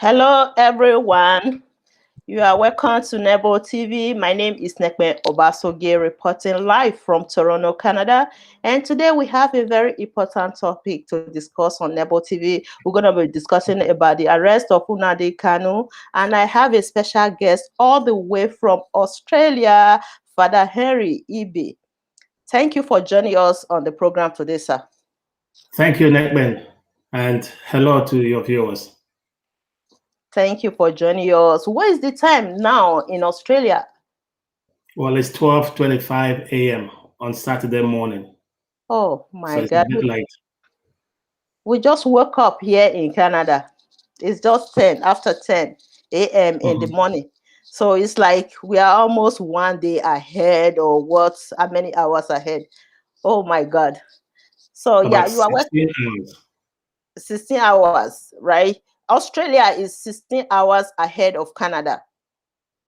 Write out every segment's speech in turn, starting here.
Hello, everyone. You are welcome to Nebo TV. My name is Nekme Obasoge, reporting live from Toronto, Canada. And today we have a very important topic to discuss on Nebo TV. We're going to be discussing about the arrest of Nnamdi Kanu. And I have a special guest all the way from Australia, Father Henry Ibe. Thank you for joining us on the program today, sir. Thank you, Nekmen, and hello to your viewers. Thank you for joining us. What is the time now in Australia? Well, it's 12:25 a.m. on Saturday morning. Oh my So it's God. a bit late. We just woke up here in Canada. It's just 10 after 10 a.m. in the morning. So it's like we are almost one day ahead, or what? How many hours ahead? Oh my God. So yeah, About you are 16 hours. 16 hours, right? Australia is 16 hours ahead of Canada.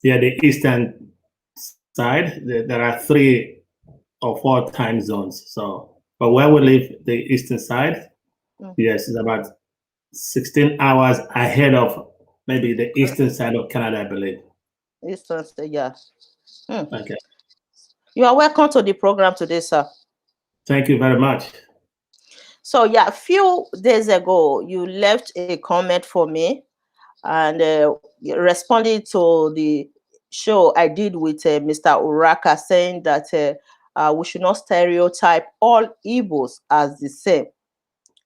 Yeah, the eastern side, there are 3 or 4 time zones. So, but where we live, the eastern side, yes, it's about 16 hours ahead of maybe the eastern side of Canada, I believe. Eastern, yeah. Okay. You are welcome to the program today, sir. Thank you very much. So yeah, a few days ago, you left a comment for me, and responding to the show I did with Mr. Uraka, saying that we should not stereotype all Igbos as the same.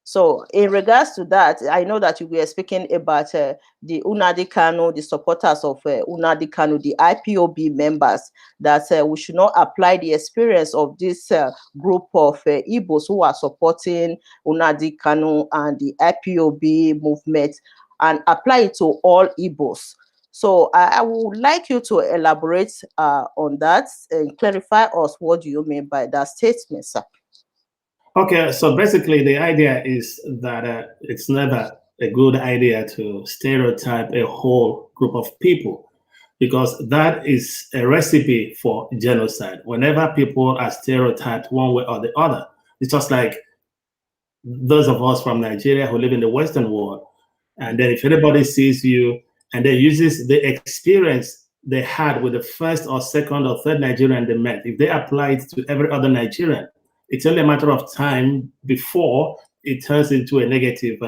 So in regards to that, I know that you were speaking about the Nnamdi Kanu, the supporters of Nnamdi Kanu, the IPOB members, that we should not apply the experience of this group of Igbos who are supporting Nnamdi Kanu and the IPOB movement and apply it to all Igbos. So I would like you to elaborate on that and clarify us what do you mean by that statement, sir. Okay, so basically the idea is that it's never a good idea to stereotype a whole group of people, because that is a recipe for genocide. Whenever people are stereotyped one way or the other, it's just like those of us from Nigeria who live in the Western world. And then if anybody sees you and then uses the experience they had with the first or second or third Nigerian they met, if they apply it to every other Nigerian, it's only a matter of time before it turns into a negative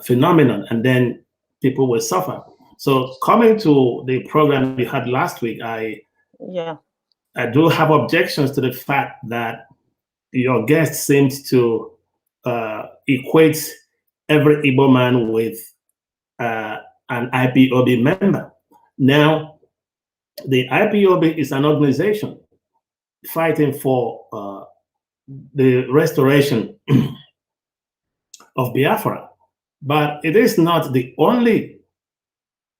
phenomenon, and then people will suffer. So coming to the program you had last week, I do have objections to the fact that your guest seems to equate every Igbo man with an IPOB member. Now, the IPOB is an organization fighting for the restoration of Biafra, but it is not the only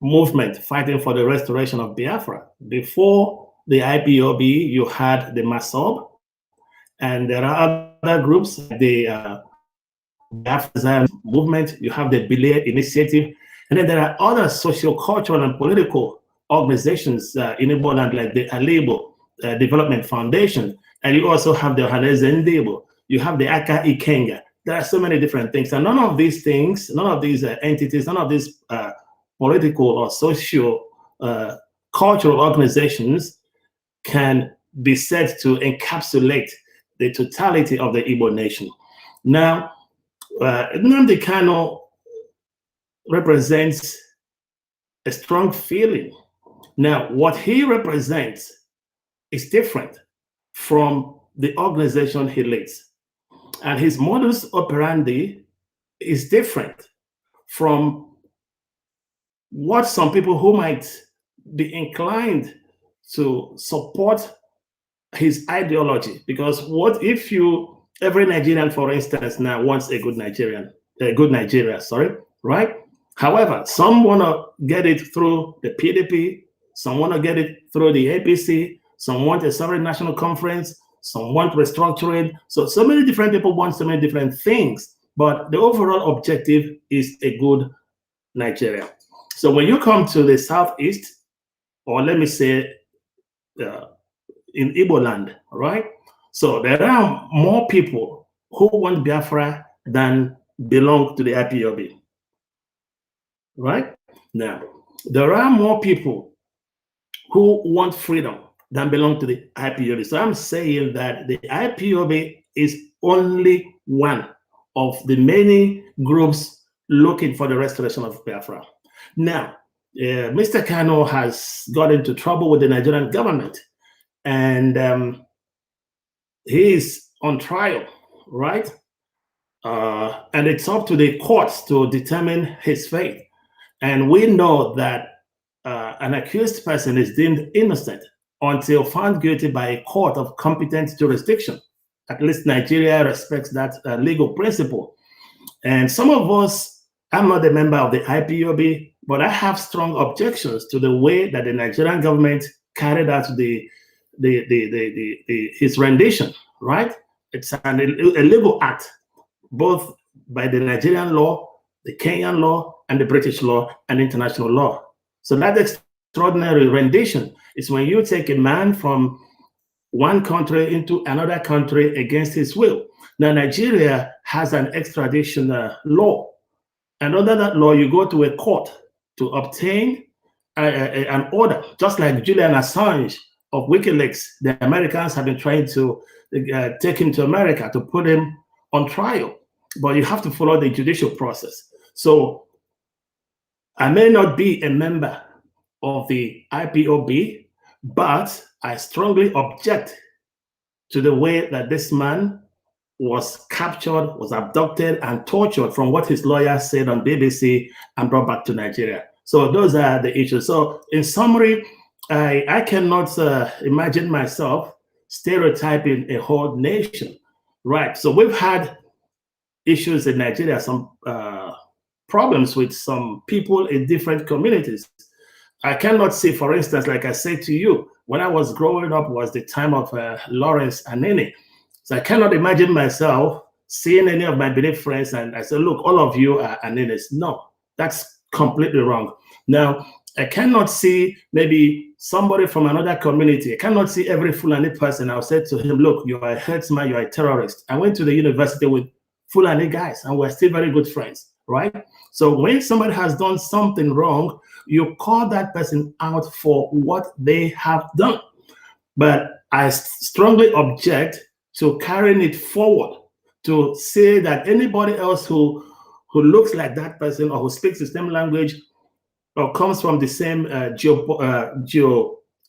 movement fighting for the restoration of Biafra. Before the IPOB, you had the MASOB, and there are other groups, the Biafra movement, you have the Bile Initiative, and then there are other social, cultural, and political organizations in Igbo land, like the Alebo Development Foundation, and you also have the Ohaneze Ndebo, you have the Aka Ikenga. There are so many different things, and none of these things, none of these entities, none of these political or social cultural organizations can be said to encapsulate the totality of the Igbo nation. Now, Nnamdi Kanu represents a strong feeling. Now, what he represents is different from the organization he leads. And his modus operandi is different from what some people who might be inclined to support his ideology. Because what if every Nigerian, for instance, now wants a good Nigeria, right? However, some want to get it through the PDP, some want to get it through the APC, some want a sovereign national conference, some want restructuring. So many different people want so many different things, but the overall objective is a good Nigeria. So when you come to the Southeast, or let me say in Igbo land, right? So there are more people who want Biafra than belong to the IPOB, right? Now, there are more people who want freedom than belong to the IPOB. So I'm saying that the IPOB is only one of the many groups looking for the restoration of Biafra. Now, Mr. Kanu has got into trouble with the Nigerian government, and he is on trial, right? And it's up to the courts to determine his fate. And we know that an accused person is deemed innocent until found guilty by a court of competent jurisdiction. At least Nigeria respects that legal principle. And some of us, I'm not a member of the IPOB, but I have strong objections to the way that the Nigerian government carried out his rendition, right? It's an illegal act, both by the Nigerian law, the Kenyan law, and the British law and international law. So that extraordinary rendition is when you take a man from one country into another country against his will. Now, Nigeria has an extradition law. And under that law, you go to a court to obtain an order, just like Julian Assange of WikiLeaks. The Americans have been trying to take him to America to put him on trial, but you have to follow the judicial process. So I may not be a member of the IPOB, but I strongly object to the way that this man was captured, was abducted, and tortured, from what his lawyer said on BBC, and brought back to Nigeria. So those are the issues. So in summary, I cannot imagine myself stereotyping a whole nation, right? So we've had issues in Nigeria, some problems with some people in different communities. I cannot say, for instance, like I said to you, when I was growing up was the time of Lawrence Anene. So I cannot imagine myself seeing any of my Benin friends and I said, look, all of you are Anenes. No, that's completely wrong. Now, I cannot see maybe somebody from another community. I cannot see every Fulani person. I'll say to him, look, you are a herdsman, you are a terrorist. I went to the university with Fulani guys and we're still very good friends, right? So when somebody has done something wrong, you call that person out for what they have done. But I strongly object to carrying it forward to say that anybody else who looks like that person or who speaks the same language or comes from the same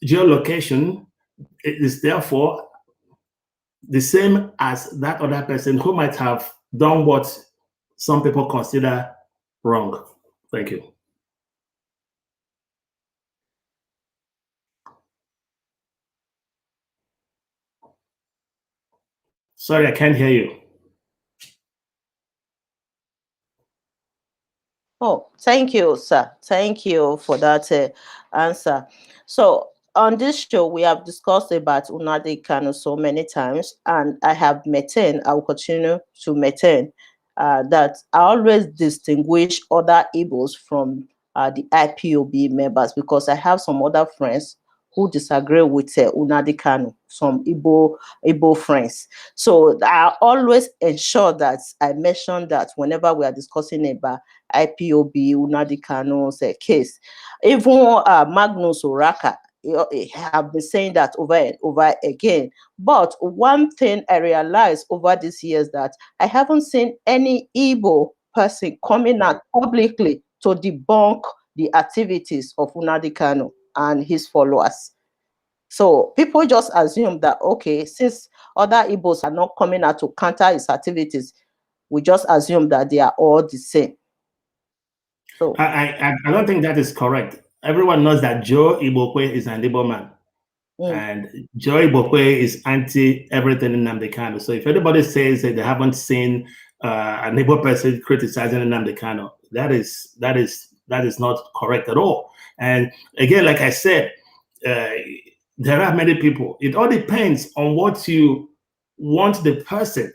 geolocation is therefore the same as that other person who might have done what some people consider wrong. Thank you. Sorry, I can't hear you. Oh, thank you, sir. Thank you for that answer. So on this show, we have discussed about Nnamdi Kanu so many times, and I have maintained, I will continue to maintain that I always distinguish other Igbos from the IPOB members, because I have some other friends who disagree with Nnamdi Kanu, some Igbo friends. So I always ensure that I mention that whenever we are discussing about IPOB, Nnamdi Kanu's case. Even Magnus Oraka have been saying that over and over again. But one thing I realized over these years that I haven't seen any Igbo person coming out publicly to debunk the activities of Nnamdi Kanu and his followers. So people just assume that, okay, since other Igbos are not coming out to counter his activities, we just assume that they are all the same. So I don't think that is correct. Everyone knows that Joe Ibokwe is an Igbo man. And Joe Ibokwe is anti everything in Nnamdi Kanu. So if anybody says that they haven't seen an Igbo person criticizing Nnamdi Kanu, that is not correct at all. And again, like I said, there are many people. It all depends on what you want the person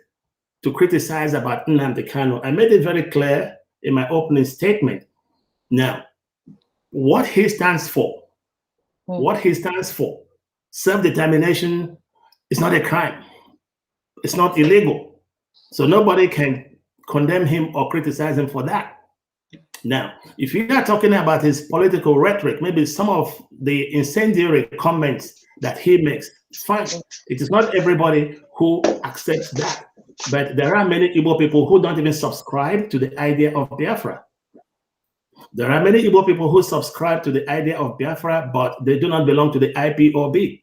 to criticize about Nnamdi Kanu. I made it very clear in my opening statement. Now, what he stands for, self-determination is not a crime. It's not illegal. So nobody can condemn him or criticize him for that. Now, if you are talking about his political rhetoric, maybe some of the incendiary comments that he makes, it's fine. It is not everybody who accepts that. But there are many Igbo people who don't even subscribe to the idea of Biafra. There are many Igbo people who subscribe to the idea of Biafra, but they do not belong to the IPOB.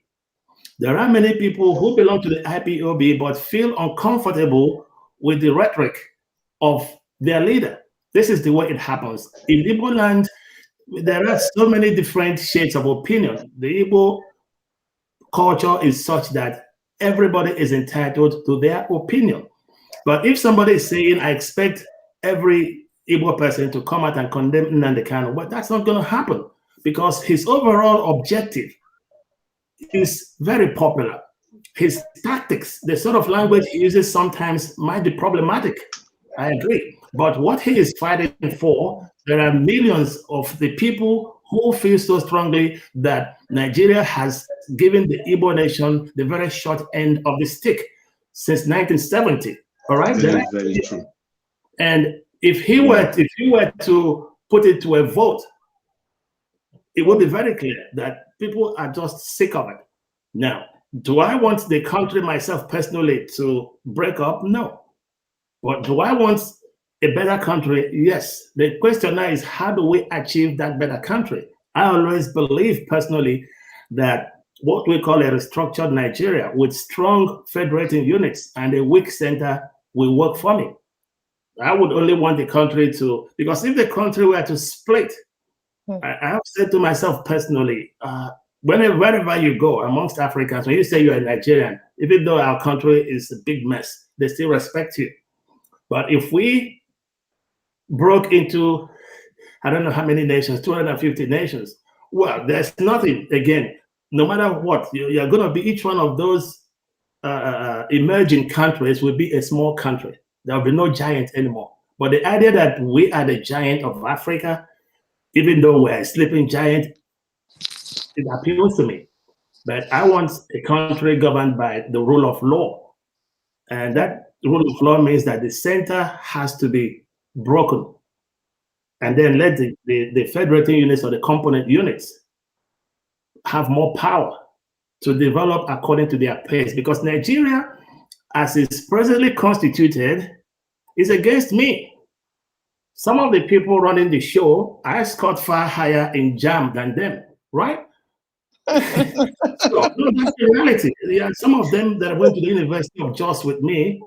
There are many people who belong to the IPOB, but feel uncomfortable with the rhetoric of their leader. This is the way it happens. In Igbo land, there are so many different shades of opinion. The Igbo culture is such that everybody is entitled to their opinion. But if somebody is saying, I expect every Igbo person to come out and condemn Nnamdi Kanu, but that's not going to happen because his overall objective is very popular. His tactics, the sort of language he uses sometimes might be problematic. I agree. But what he is fighting for, there are millions of the people who feel so strongly that Nigeria has given the Igbo nation the very short end of the stick since 1970. All right? Very, very true. And if he were to put it to a vote, it would be very clear that people are just sick of it. Now, do I want the country myself personally to break up? No. But do I want a better country? Yes. The question now is, how do we achieve that better country? I always believe personally that what we call a restructured Nigeria with strong federating units and a weak center will work for me. I would only want the country to, because if the country were to split, I have said to myself personally, wherever you go amongst Africans, when you say you're a Nigerian, even though our country is a big mess, they still respect you. But if we broke into, I don't know how many nations, 250 nations, well, there's nothing, again, no matter what, you're going to be each one of those emerging countries will be a small country. There will be no giant anymore. But the idea that we are the giant of Africa, even though we're a sleeping giant, it appeals to me. But I want a country governed by the rule of law. And that rule of law means that the center has to be broken. And then let the federating units or the component units have more power to develop according to their pace. Because Nigeria, as is presently constituted, is against me. Some of the people running the show, I scored far higher in JAM than them, right? So, no, that's the reality. Yeah, some of them that went to the University of Jos with me,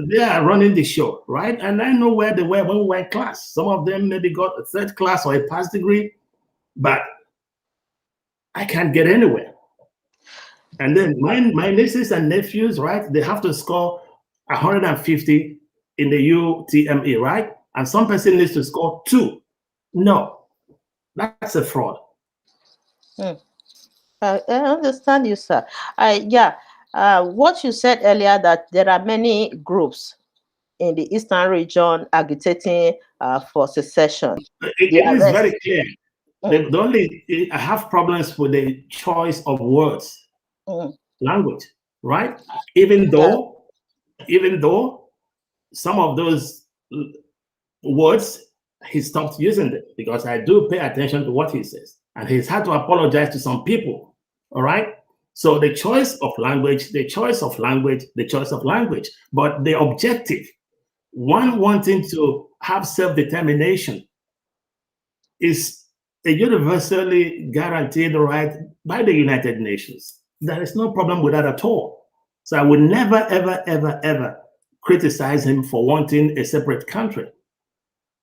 they are running the show, right? And I know where they were when we were in class. Some of them maybe got a third class or a past degree, but I can't get anywhere. And then my nieces and nephews, right? They have to score 150 in the UTME, right? And some person needs to score 2. No, that's a fraud. I understand you, sir. What you said earlier, that there are many groups in the Eastern region agitating for secession. It is very clear. The only, I have problems with the choice of words, language, right? Even though some of those words, he stopped using them, because I do pay attention to what he says. And he's had to apologize to some people, all right? So the choice of language, the choice of language, the choice of language. But the objective, one wanting to have self-determination, is a universally guaranteed right by the United Nations. There is no problem with that at all. So I would never, ever, ever, ever criticize him for wanting a separate country.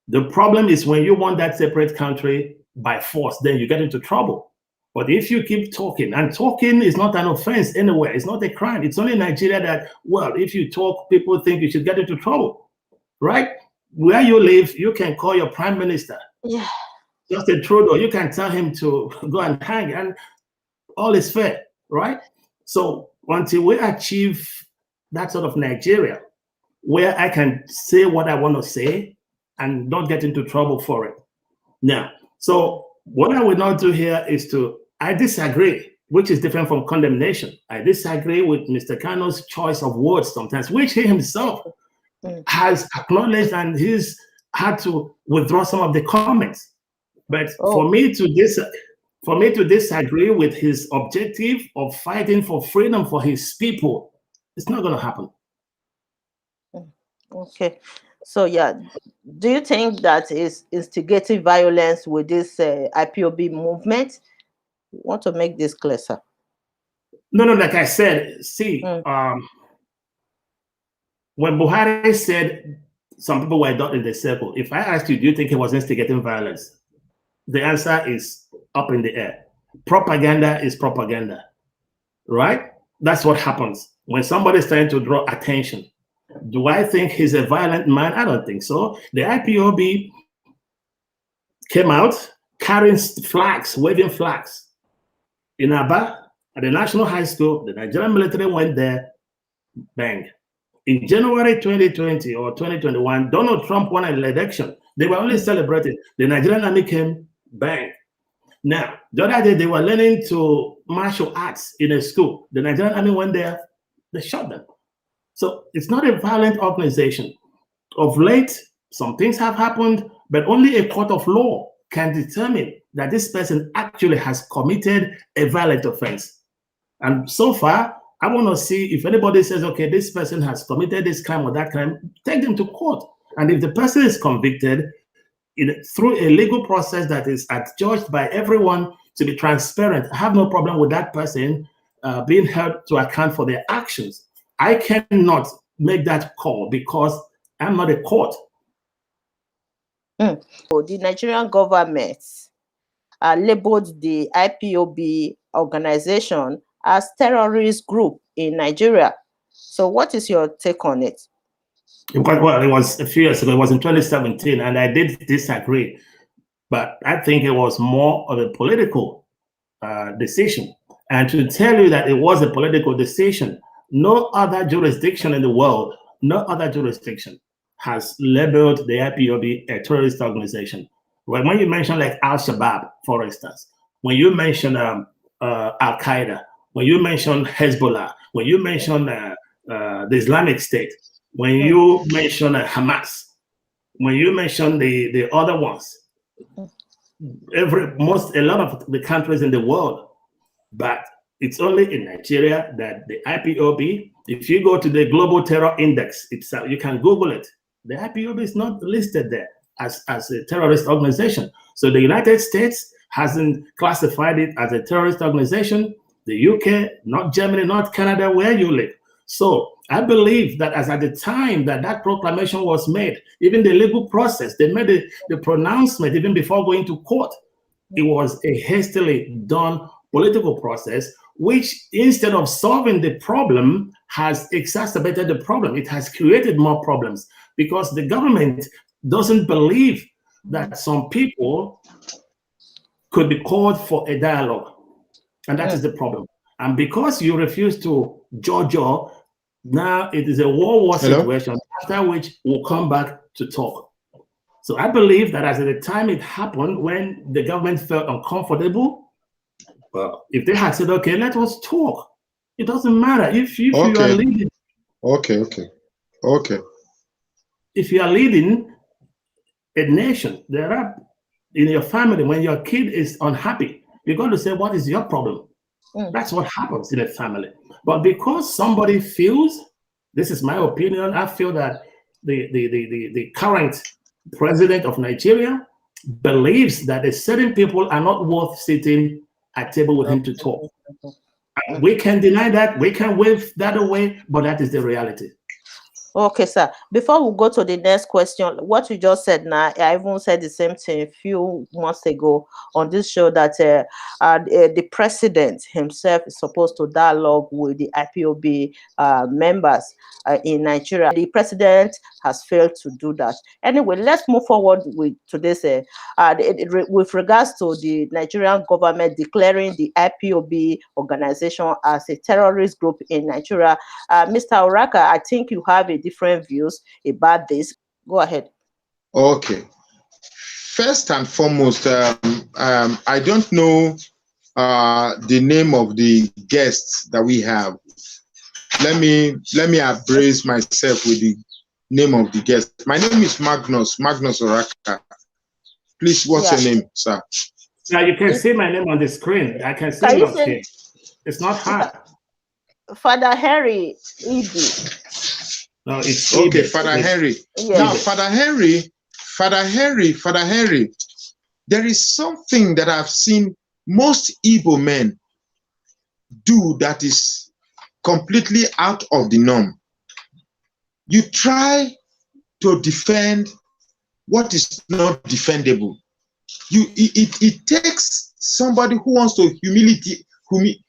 The problem is when you want that separate country by force, then you get into trouble. But if you keep talking, and talking is not an offense anywhere, it's not a crime. It's only in Nigeria that, well, if you talk, people think you should get into trouble, right? Where you live, you can call your prime minister. Yeah. Justin Trudeau, you can tell him to go and hang, and all is fair, right? So until we achieve that sort of Nigeria, where I can say what I want to say and not get into trouble for it. Now, so what I will not do here is I disagree, which is different from condemnation. I disagree with Mr. Kanu's choice of words sometimes, which he himself has acknowledged, and he's had to withdraw some of the comments. But Oh. for me to disagree with his objective of fighting for freedom for his people, it's not going to happen. Okay. So yeah, do you think that is instigating violence with this IPOB movement? I want to make this clear, sir. No, like I said, see, when Buhari said some people were not in the circle, if I asked you, do you think he was instigating violence? The answer is up in the air. Propaganda is propaganda, right? That's what happens when somebody's trying to draw attention. Do I think he's a violent man? I don't think so. The IPOB came out carrying flags, waving flags. In Aba, at the National High School, the Nigerian military went there, bang. In January 2020 or 2021, Donald Trump won an election. They were only celebrating. The Nigerian army came, bang. Now, the other day, they were learning to martial arts in a school. The Nigerian army went there, they shot them. So it's not a violent organization. Of late, some things have happened, but only a court of law can determine that this person actually has committed a violent offense. And so far, I want to see if anybody says, okay, this person has committed this crime or that crime, take them to court. And if the person is convicted through a legal process that is adjudged by everyone to be transparent, I have no problem with that person being held to account for their actions. I cannot make that call because I'm not a court. The Nigerian government labeled the IPOB organization as terrorist group in Nigeria. So what is your take on it? Well, it was a few years ago. It was in 2017, and I did disagree. But I think it was more of a political decision. And to tell you that it was a political decision, no other jurisdiction in the world, no other jurisdiction has labeled the IPOB a terrorist organization. When you mention like Al-Shabaab, for instance, when you mention Al-Qaeda, when you mention Hezbollah, when you mention the Islamic State, when you mention Hamas, when you mention the other ones, a lot of the countries in the world, but it's only in Nigeria that the IPOB, if you go to the Global Terror Index itself, you can Google it. The IPOB is not listed there as a terrorist organization. So the United States hasn't classified it as a terrorist organization. The UK, not Germany, not Canada, where you live. So I believe that as at the time that proclamation was made, even the legal process, they made the pronouncement even before going to court. It was a hastily done political process, which instead of solving the problem, has exacerbated the problem. It has created more problems because the government doesn't believe that some people could be called for a dialogue. And that is the problem. And because you refuse to judge, now it is a war situation, after which we'll come back to talk. So I believe that as at the time it happened, when the government felt uncomfortable, well, if they had said, okay, let us talk, it doesn't matter. If you are leading. Okay. If you are leading a nation, there are in your family, when your kid is unhappy, you're going to say, what is your problem? That's what happens in a family. But because somebody feels, this is my opinion, I feel that the current president of Nigeria believes that certain people are not worth sitting at table with him to talk. We can deny that, we can wave that away, but that is the reality. Okay, sir. Before we go to the next question, what you just said now, I even said the same thing a few months ago on this show that the president himself is supposed to dialogue with the IPOB members in Nigeria. The president has failed to do that. Anyway, let's move forward with this. With regards to the Nigerian government declaring the IPOB organization as a terrorist group in Nigeria, Mr. Oraka, I think you have a different views about this. Go ahead. Okay. First and foremost, I don't know the name of the guests that we have. Let me embrace myself with the name of the guest. My name is Magnus Oraka. Please, what's your name, sir? Now you can see my name on the screen. I can see it up here. It's not hard. Father Henry Ibi. No, it's okay. Ibi. Father Henry. Yes. Now, Father Henry. There is something that I've seen most Igbo men do that is completely out of the norm. You try to defend what is not defendable. It takes somebody who wants to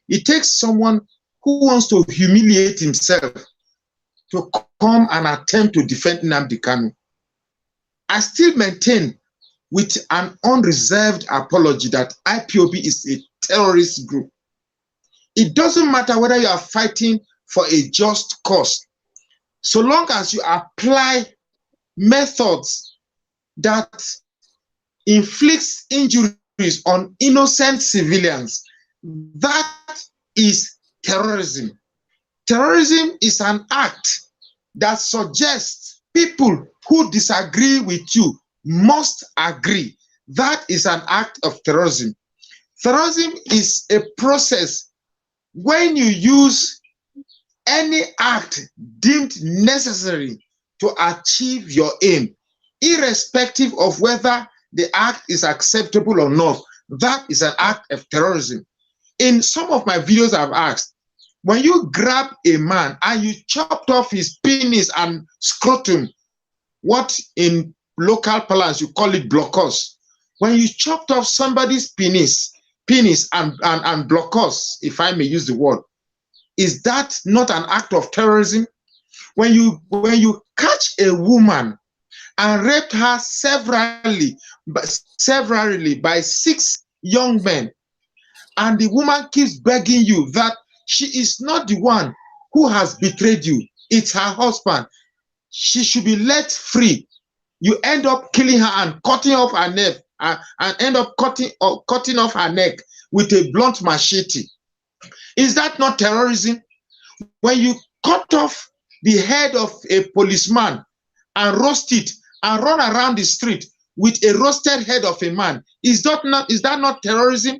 it takes someone who wants to humiliate himself to come and attempt to defend Nnamdi Kanu. I still maintain with an unreserved apology that IPOB is a terrorist group. It doesn't matter whether you are fighting for a just cause. So long as you apply methods that inflicts injuries on innocent civilians, that is terrorism. Terrorism is an act that suggests people who disagree with you must agree. That is an act of terrorism. Terrorism is a process when you use any act deemed necessary to achieve your aim, irrespective of whether the act is acceptable or not. That is an act of terrorism. In some of my videos I've asked, when you grab a man and you chopped off his penis and scrotum, what in local parlance you call it blocos, when you chopped off somebody's penis and blocos, if I may use the word, is that not an act of terrorism? When you catch a woman and raped her severally by 6 young men, and the woman keeps begging you that she is not the one who has betrayed you, it's her husband, she should be let free. You end up killing her and cutting off her neck, and end up cutting off her neck with a blunt machete. Is that not terrorism? When you cut off the head of a policeman and roast it and run around the street with a roasted head of a man, is that not terrorism?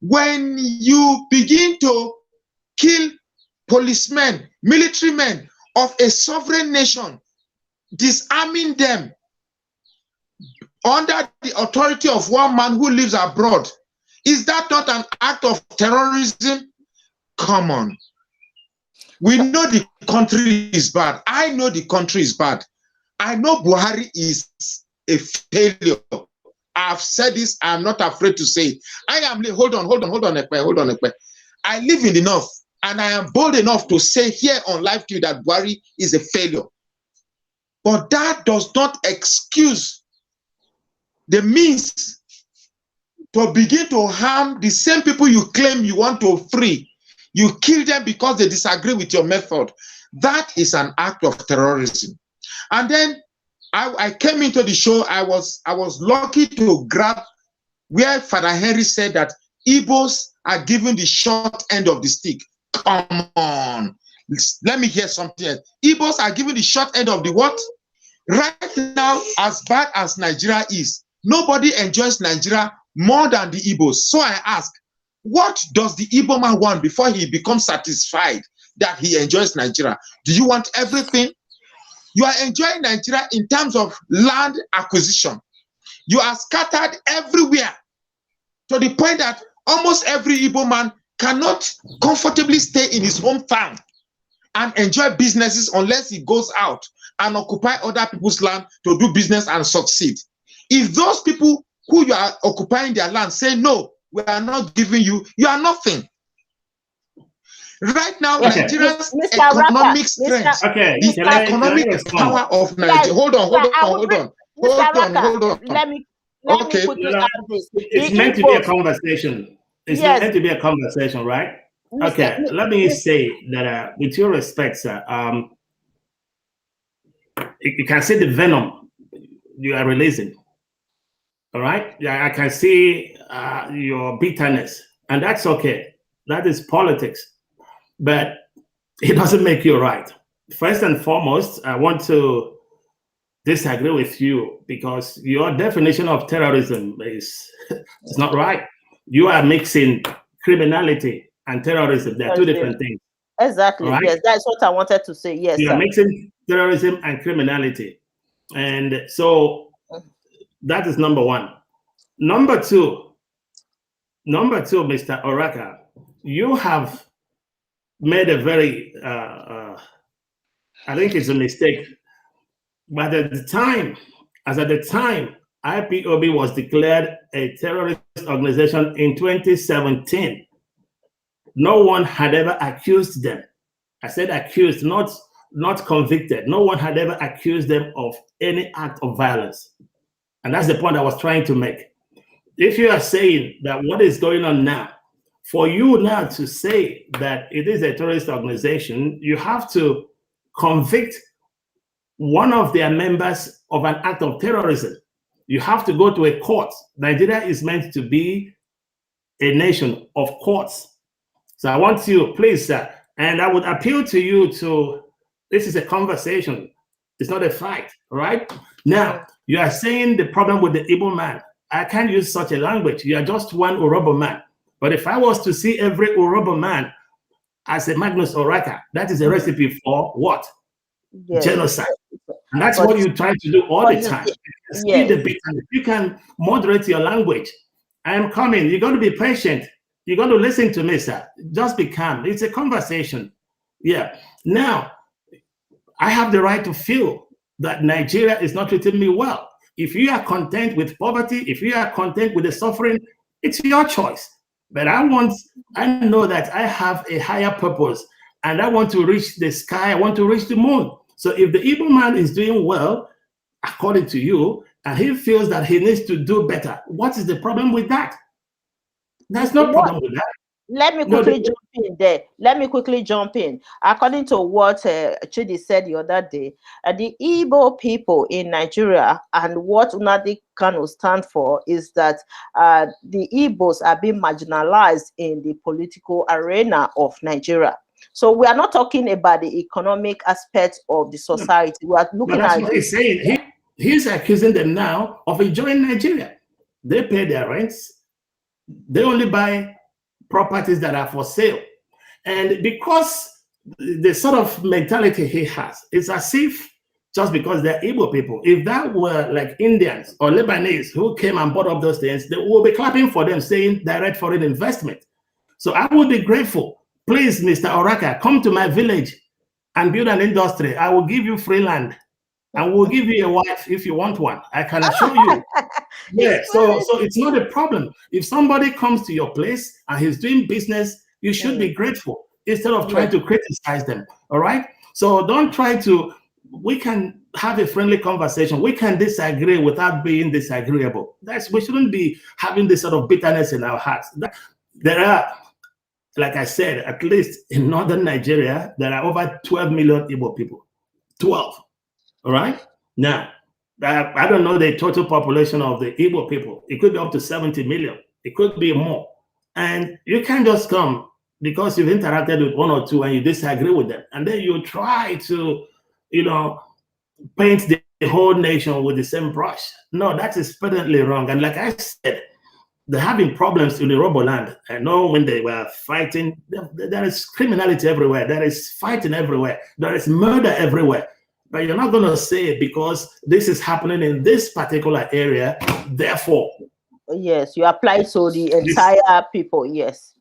When you begin to kill policemen, military men of a sovereign nation, disarming them under the authority of one man who lives abroad, is that not an act of terrorism? Come on. We know the country is bad. I know the country is bad. I know Buhari is a failure. I've said this. I'm not afraid to say it. Hold on, Ekpe. I live in the north, and I am bold enough to say here on live TV that Buhari is a failure. But that does not excuse the means to begin to harm the same people you claim you want to free. You kill them because they disagree with your method. That is an act of terrorism. And then I came into the show. I was lucky to grab where Father Henry said that Igbos are given the short end of the stick. Come on. Let me hear something else. Igbos are given the short end of the what? Right now, as bad as Nigeria is, nobody enjoys Nigeria more than the Igbos. So I ask, what does the Igbo man want before he becomes satisfied that he enjoys Nigeria? Do you want everything? You are enjoying Nigeria in terms of land acquisition. You are scattered everywhere to the point that almost every Igbo man cannot comfortably stay in his hometown and enjoy businesses unless he goes out and occupy other people's land to do business and succeed. If those people who you are occupying their land say, no, we are not giving you, you are nothing. Right now, Okay. Nigeria's Mr. economic Raka, strength, Okay, the can I economic respond? power of Nigeria. Hold on. Hold on. Let me Okay. quickly add this. It's The meant to be a Igbos, conversation. It's yes, meant to be a conversation, right? Mr. Okay, let me say that with your respect, sir, you can see the venom you are releasing. All right? Yeah, I can see your bitterness, and that's okay. That is politics, but it doesn't make you right. First and foremost, I want to disagree with you because your definition of terrorism is not right. You are mixing criminality and terrorism. They are two different things. Exactly. All right? Yes, that's what I wanted to say. Yes, You are sir. mixing terrorism and criminality. And so that is number one. Number two, Mr. Oraka, you have made a very, I think it's a mistake. But at the time, IPOB was declared a terrorist organization in 2017. No one had ever accused them. I said accused, not convicted. No one had ever accused them of any act of violence. And that's the point I was trying to make. If you are saying that what is going on now, for you now to say that it is a terrorist organization, you have to convict one of their members of an act of terrorism. You have to go to a court. Nigeria is meant to be a nation of courts. So I want you, please, sir, and I would appeal to you to, this is a conversation. It's not a fight, right? Now, you are saying the problem with the Igbo man. I can't use such a language. You are just one Urobo man. But if I was to see every Urobo man as a Magnus Oraka, that is a recipe for what? Yes. Genocide. And that's what you try to do all the time. Yes. You can moderate your language. I am coming. You're going to be patient. You're going to listen to me, sir. Just be calm. It's a conversation. Yeah. Now, I have the right to feel that Nigeria is not treating me well. If you are content with poverty, if you are content with the suffering, it's your choice. But I know that I have a higher purpose and I want to reach the sky. I want to reach the moon. So if the Igbo man is doing well, according to you, and he feels that he needs to do better, what is the problem with that? There's no problem with that. Let me quickly jump in there. Let me quickly jump in. According to what Chidi said the other day, the Igbo people in Nigeria and what Nnamdi Kanu stand for is that the Igbos are being marginalized in the political arena of Nigeria. So we are not talking about the economic aspect of the society. We are looking at what he's saying. He's accusing them now of enjoying Nigeria. They pay their rents. They only buy properties that are for sale. And because the sort of mentality he has, it's as if just because they're Igbo people, if that were like Indians or Lebanese who came and bought up those things, they will be clapping for them, saying direct foreign investment. So I would be grateful. Please, Mr. Oraka, come to my village and build an industry. I will give you free land. And we'll give you a wife if you want one. I can assure you. Yeah, so it's not a problem. If somebody comes to your place and he's doing business, you should be grateful instead of trying to criticize them. All right? So don't try to, we can have a friendly conversation. We can disagree without being disagreeable. We shouldn't be having this sort of bitterness in our hearts. There are, like I said, at least in northern Nigeria, there are over 12 million Igbo people. 12. All right. Now, I don't know the total population of the Igbo people. It could be up to 70 million. It could be more. And you can't just come because you've interacted with one or two and you disagree with them. And then you try to, paint the whole nation with the same brush. No, that is patently wrong. And like I said, they're having problems in the Roboland. I know when they were fighting, there is criminality everywhere. There is fighting everywhere. There is murder everywhere. But you're not going to say because this is happening in this particular area, therefore. Yes, you apply to the entire people, yes.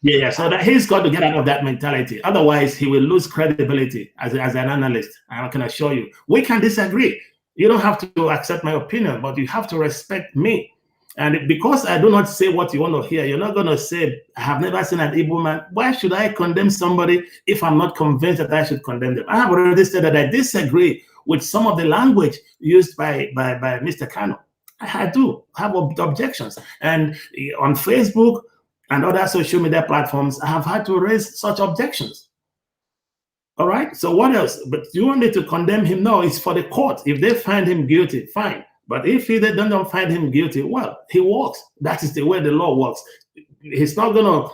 Yeah, so that he's got to get out of that mentality. Otherwise, he will lose credibility as an analyst. I can assure you. We can disagree. You don't have to accept my opinion, but you have to respect me. And because I do not say what you want to hear, you're not going to say, I have never seen an Igbo man. Why should I condemn somebody if I'm not convinced that I should condemn them? I have already said that I disagree with some of the language used by Mr. Kanu. I do have objections. And on Facebook and other social media platforms, I have had to raise such objections. All right? So what else? But you want me to condemn him? No, it's for the court. If they find him guilty, fine. But if they don't find him guilty, well, he walks. That is the way the law works. He's not going to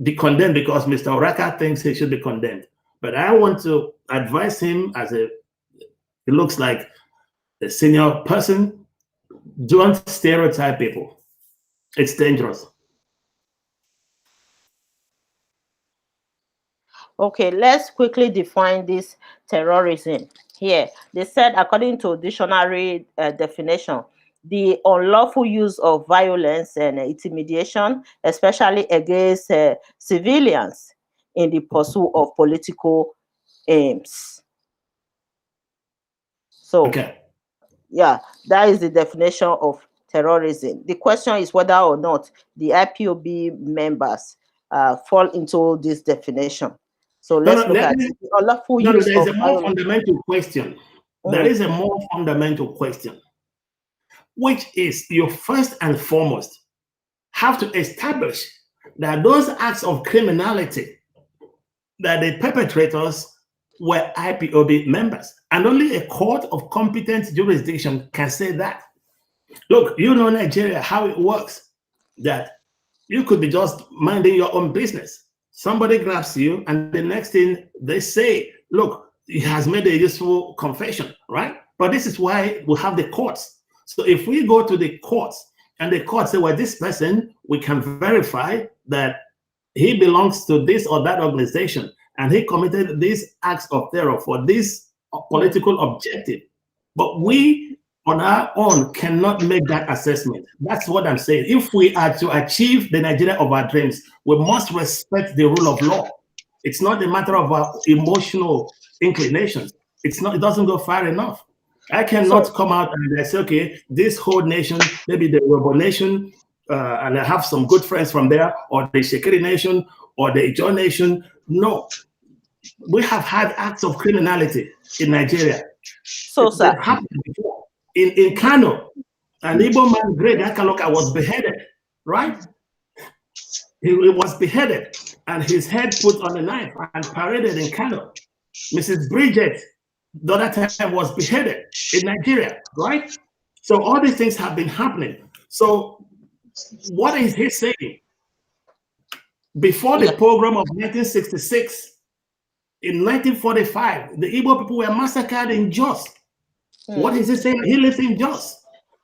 be condemned because Mr. Oraka thinks he should be condemned. But I want to advise him it looks like a senior person, don't stereotype people. It's dangerous. Okay, let's quickly define this terrorism here. They said, according to dictionary definition, the unlawful use of violence and intimidation, especially against civilians in the pursuit of political aims. So, Okay. yeah, that is the definition of terrorism. The question is whether or not the IPOB members fall into this definition. So let's look at the unlawful use there is of a more violence. fundamental question. There is a more fundamental question, which is you first and foremost have to establish that those acts of criminality, that the perpetrators were IPOB members. And only a court of competent jurisdiction can say that. Look, you know Nigeria, how it works, that you could be just minding your own business. Somebody grabs you, and the next thing they say, look, he has made a useful confession, right? But this is why we have the courts. So if we go to the courts and the court say, well, this person, we can verify that he belongs to this or that organization, and he committed these acts of terror for this political objective. But we, on our own, cannot make that assessment. That's what I'm saying. If we are to achieve the Nigeria of our dreams, we must respect the rule of law. It's not a matter of our emotional inclinations. It's not. It doesn't go far enough. I cannot come out and say, okay, this whole nation, maybe the Yoruba nation, and I have some good friends from there, or the Shekiri nation, or the Ijaw nation. No, we have had acts of criminality in Nigeria. So, sir, happened before. In Kanu, an Igbo man, Greg Akaloka, was beheaded, right? He was beheaded, and his head put on a knife and paraded in Kanu. Mrs. Bridget, the other time, was beheaded in Nigeria, right? So all these things have been happening. So what is he saying? Before the pogrom of 1966, in 1945, the Igbo people were massacred in Jos. What is he saying? He lives in Jos.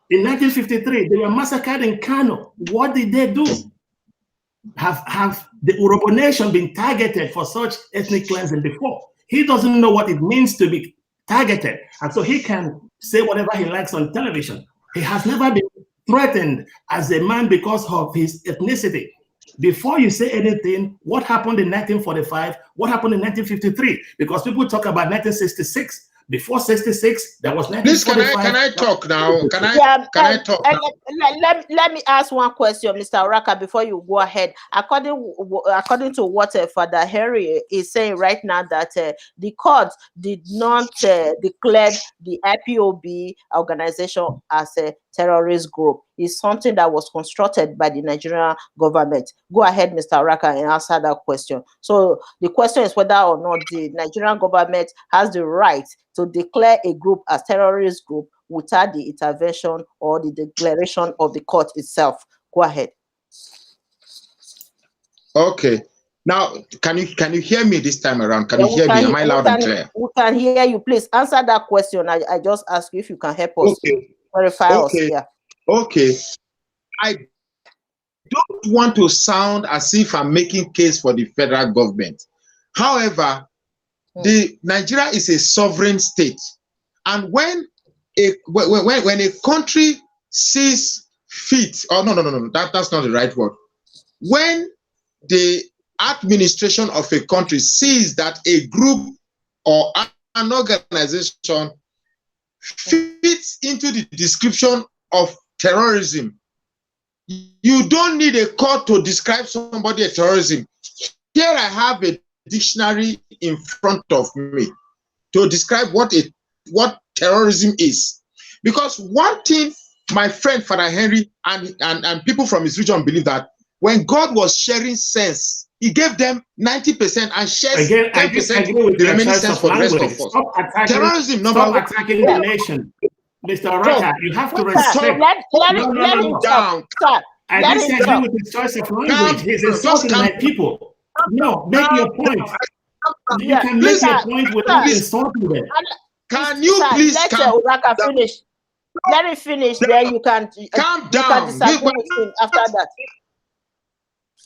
In 1953, they were massacred in Kano. What did they do? Have the Urobo nation been targeted for such ethnic cleansing before? He doesn't know what it means to be targeted. And so he can say whatever he likes on television. He has never been threatened as a man because of his ethnicity. Before you say anything, what happened in 1945? What happened in 1953? Because people talk about 1966. Before 66, there was 1945. Please, can I talk now? Can I talk now? Let me ask one question, Mr. Oraka, before you go ahead. According to what Father Henry is saying right now, that the court did not declare the IPOB organization as a terrorist group. Is something that was constructed by the Nigerian government. Go ahead, Mr. Oraka, and answer that question. So the question is whether or not the Nigerian government has the right to declare a group as terrorist group without the intervention or the declaration of the court itself. Go ahead. Okay. Now, can you hear me this time around? Can you hear me? Am I loud and clear? We can hear you. Please answer that question. I just ask you if you can help us verify us. Yeah. Okay. I don't want to sound as if I'm making case for the federal government. However, the Nigeria is a sovereign state, and when a country sees fit, that's not the right word. When the administration of a country sees that a group or an organization fits into the description of terrorism, you don't need a court to describe somebody as terrorism. Here I have a dictionary in front of me to describe what terrorism is. Because one thing my friend Father Henry and people from his region believe, that when God was sharing sense, he gave them 90% and shared 10% the remaining sense for the rest of us. Terrorism, stop attacking the nation. Mr. Oraka, you have to respect. Let him down. I disagree with his choice of language. He's insulting my people. No, make your point. You can make your point without insulting them. Can you please let Oraka finish? let it finish. Then you can Calm you can down. disagree with him after that.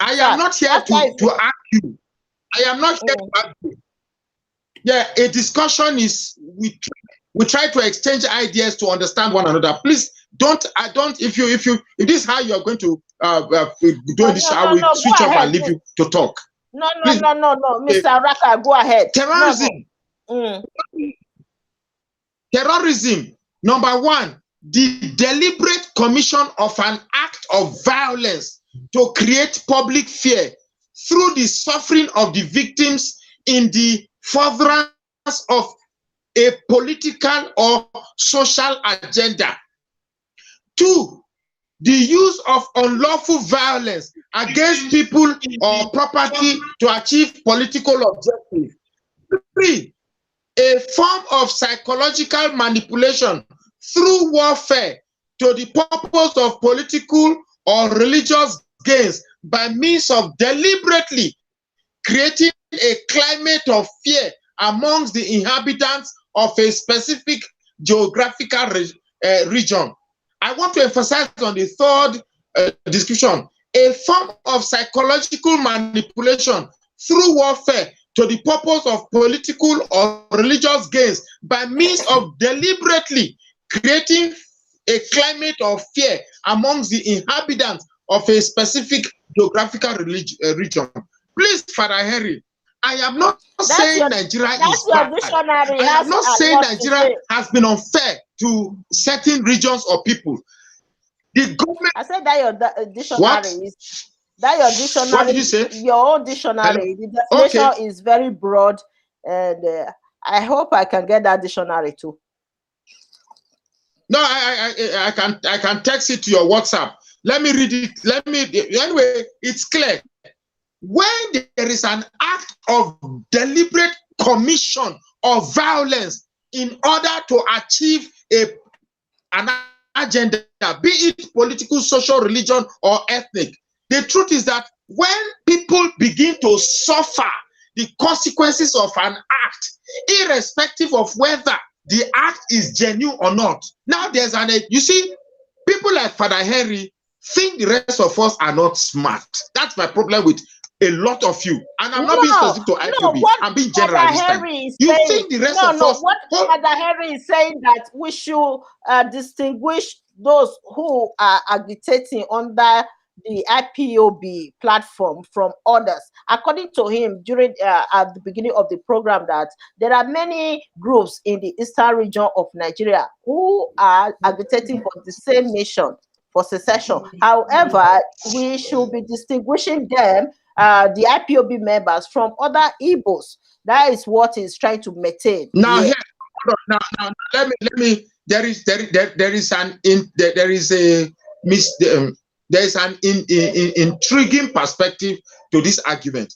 I Sir, am not here after to argue. I am not here to argue. Yeah, a discussion is we try to exchange ideas to understand one another. Please don't. If this is how you are going to do this, I will switch off and leave you to talk. No, Please. no, Mr. Raka, go ahead. Terrorism. No. Terrorism. Number one, the deliberate commission of an act of violence to create public fear through the suffering of the victims in the furtherance of a political or social agenda. Two, the use of unlawful violence against people or property to achieve political objectives. Three, a form of psychological manipulation through warfare to the purpose of political or religious gains by means of deliberately creating a climate of fear amongst the inhabitants of a specific geographical region. I want to emphasize on the third description, a form of psychological manipulation through warfare to the purpose of political or religious gains by means of deliberately creating a climate of fear amongst the inhabitants of a specific geographical region. Please, Father Henry, I am not saying Nigeria is bad. I am not saying Nigeria has been unfair to certain regions or people. The government. I said that your dictionary what? is that your dictionary. What did you say? Your own dictionary. The definition is very broad, and I hope I can get that dictionary too. No, I can text it to your WhatsApp. Let me read it. Anyway, it's clear. When there is an act of deliberate commission of violence in order to achieve an agenda, be it political, social, religion, or ethnic, the truth is that when people begin to suffer the consequences of an act, irrespective of whether the act is genuine or not. Now there's you see, people like Father Henry think the rest of us are not smart. That's my problem with a lot of you. And I'm not being specific to IPOB. I'm being general this time. You think the rest of us... What Father Henry is saying that we should distinguish those who are agitating under the IPOB platform from others. According to him, during at the beginning of the program, that there are many groups in the eastern region of Nigeria who are agitating for the same nation, for secession. However, we should be distinguishing them, the IPOB members, from other Igbos. That is what he's trying to maintain. Now, here, now, let me. There is an intriguing perspective to this argument.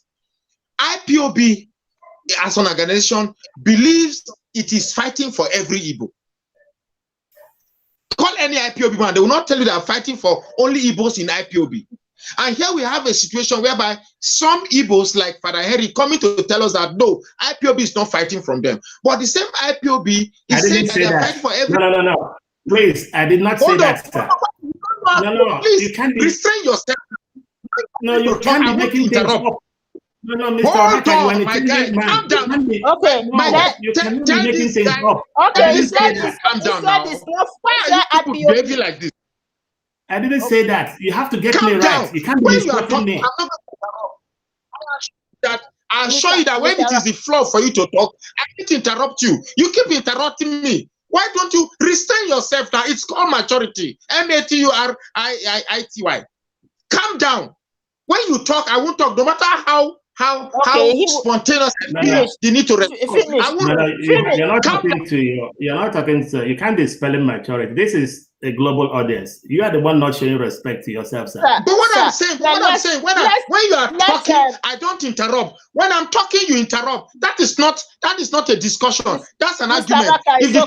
IPOB, as an organization, believes it is fighting for every Igbo. Call any IPOB man, they will not tell you they are fighting for only Igbos in IPOB. And here we have a situation whereby some Igbos, like Father Henry, coming to tell us that no, IPOB is not fighting from them. But the same IPOB is saying that they are fighting for every. No. Please, I did not say that, sir. No, please, you can't restrain yourself. No, you can't be making things up. No, Mr. Hold on, my guy, calm down. Okay, you cannot be making things up. Okay, he said calm down now. Why are you behaving like this? I didn't say that. You have to get calm me down. right. You can't be misquoting me. I'll show you that when it is the floor for you to talk, I need to interrupt you. You keep interrupting me. Why don't you restrain yourself now? It's called maturity. MATURIITY. Calm down. When you talk, I won't talk. No matter how spontaneous you need to respond. You're not talking to you. You're not talking to. You can't be spelling maturity. This is a global audience. You are the one not showing respect to yourself, sir. But I'm saying, when you are talking, I don't interrupt. When I'm talking, you interrupt. That is not a discussion. That's an argument. If the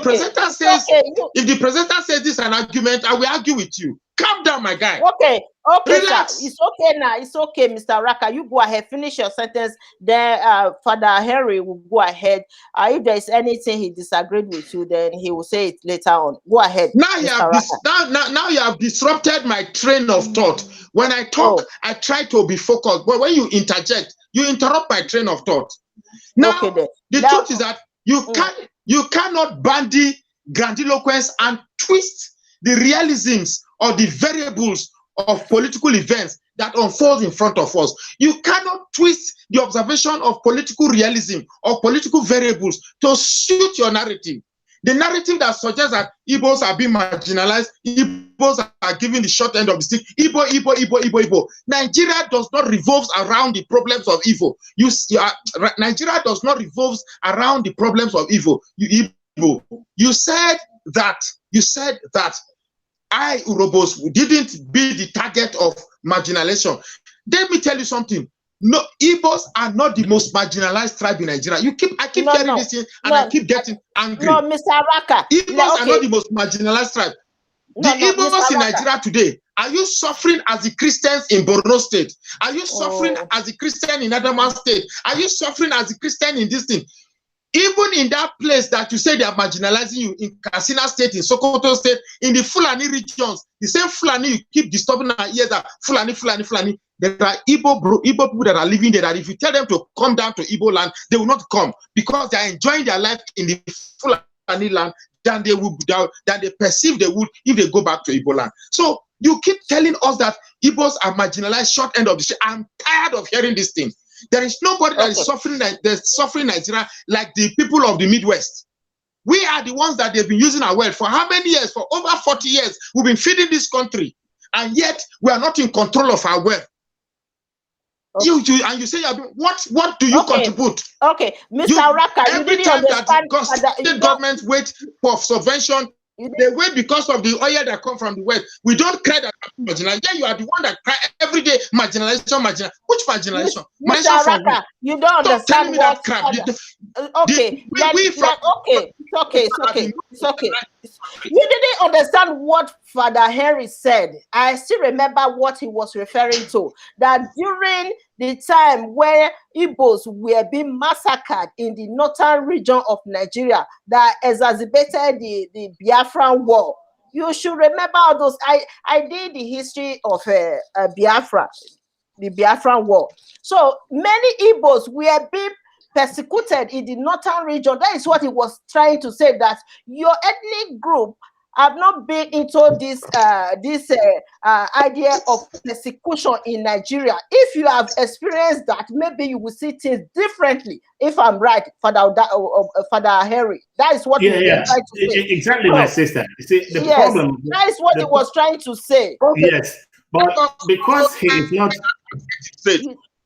presenter says this is an argument, I will argue with you. Calm down, my guy. Okay, Relax. sir. It's okay now. It's okay, Mr. Raka. You go ahead, finish your sentence. Then Father Henry will go ahead. If there's anything he disagreed with you, then he will say it later on. Go ahead, Now you Mr. have Raka. now you have disrupted my train of thought. When I talk, I try to be focused, but when you interject, you interrupt my train of thought. Now, Okay, then. the truth is that you cannot bandy grandiloquence and twist the realisms or the variables of political events that unfold in front of us. You cannot twist the observation of political realism or political variables to suit your narrative. The narrative that suggests that Igbos are being marginalized, Igbos are giving the short end of the stick, Igbo. Nigeria does not revolve around the problems of Igbo. Nigeria does not revolve around the problems of Igbo. You said that I, Urobos, didn't be the target of marginalization. Let me tell you something. No, Igbos are not the most marginalized tribe in Nigeria. I keep hearing this thing, and I keep getting angry. No, Mr. Raka. Igbos are not the most marginalized tribe. The Igbos in Nigeria today, are you suffering as the Christians in Borno State? Are you suffering as the Christian in Adamawa State? Are you suffering as the Christian in this thing? Even in that place that you say they are marginalizing you, in Katsina State, in Sokoto State, in the Fulani regions, the same Fulani you keep disturbing our ears that Fulani. There are Igbo people that are living there that if you tell them to come down to Igbo land, they will not come because they are enjoying their life in the Fulani land than they perceive they would if they go back to Igbo land. So you keep telling us that Igbos are marginalized, short end of the stick. I'm tired of hearing this thing. There is nobody that is suffering Nigeria like the people of the Midwest. We are the ones that they've been using our wealth for how many years? For over 40 years, we've been feeding this country, and yet we are not in control of our wealth. Okay. You say, what do you contribute? Okay, Mr. Raka, every time that the government wait for subvention, they wait because of the oil that come from the west. We don't cry that marginalization. Yeah, you are the one that cry every day. Marginalization. Which marginalization? Mr. Raka, you don't understand what. It's okay. You didn't understand what Father Henry said. I still remember what he was referring to. That during the time where Igbos were being massacred in the northern region of Nigeria, that exacerbated the Biafran war. You should remember all those. I did the history of Biafra, the Biafran war. So many Igbos were being persecuted in the northern region. That is what he was trying to say, that your ethnic group have not been into this idea of persecution in Nigeria. If you have experienced that, maybe you will see things differently. If I'm right, Father Henry, that is what he was trying to say. Exactly, my sister. You see, the problem. That is what he was trying to say. Yes, but because he is not.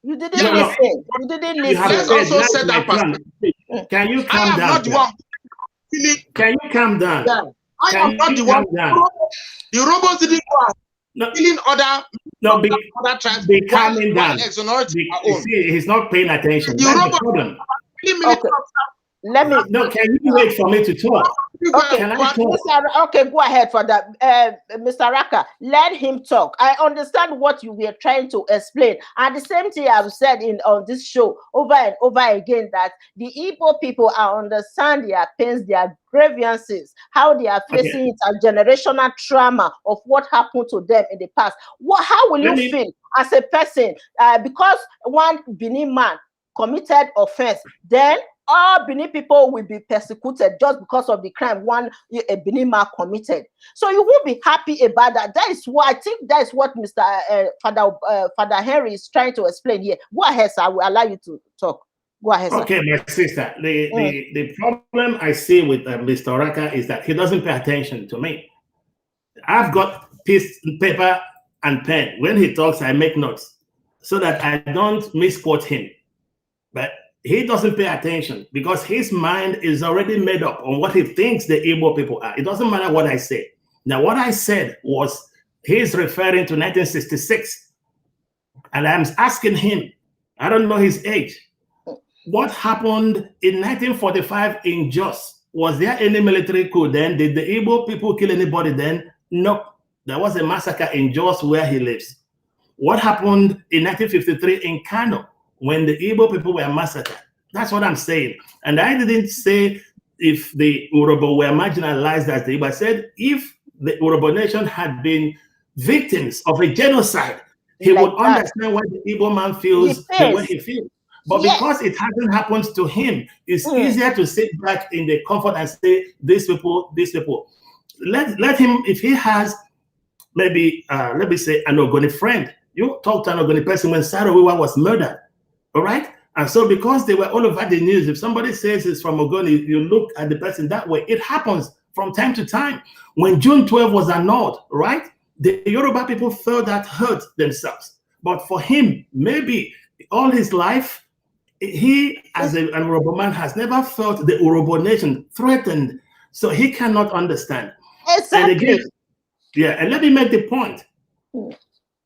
You didn't listen. You didn't listen. You have also said that person. Can you calm down? Can you calm down? I am not the one. The robots didn't go killing other tribes. Be calming down. He's not paying attention. That's the problem. Let me. No, can you wait for me to talk? Okay, can I talk? Okay, go ahead for that. Mr. Raka, let him talk. I understand what you were trying to explain. And the same thing I've said on this show over and over again, that the Igbo people understand their pains, their grievances, how they are facing intergenerational trauma of what happened to them in the past. How will you feel as a person? Because one Benin man committed offense, then all Benin people will be persecuted just because of the crime a Benin man committed. So you won't be happy about that. That is what I think. That is what Mr. Father Henry is trying to explain here. Go ahead, sir. I will allow you to talk. Go ahead, sir. Okay, my sister. The problem I see with Mr. Raka is that he doesn't pay attention to me. I've got paper and pen. When he talks, I make notes so that I don't misquote him. But he doesn't pay attention because his mind is already made up on what he thinks the Igbo people are. It doesn't matter what I say. Now, what I said was he's referring to 1966. And I'm asking him, I don't know his age, what happened in 1945 in Jos? Was there any military coup then? Did the Igbo people kill anybody then? No. There was a massacre in Jos where he lives. What happened in 1953 in Kano when the Igbo people were massacred? That's what I'm saying. And I didn't say if the Urhobo were marginalized as the Igbo. I said if the Urhobo nation had been victims of a genocide, he would understand why the Igbo man feels the way he feels. But because it hasn't happened to him, it's easier to sit back in the comfort and say, these people. Let him, if he has maybe, let me say, an Ogoni friend. You talk to an Ogoni person when Sarah Wiwa was murdered, all right? And so because they were all over the news, if somebody says it's from Ogoni, you look at the person that way. It happens from time to time. When June 12 was annulled, right? The Yoruba people felt that hurt themselves. But for him, maybe all his life, he, as an Urhobo man, has never felt the Urhobo nation threatened. So he cannot understand. Exactly. And again, yeah, and let me make the point.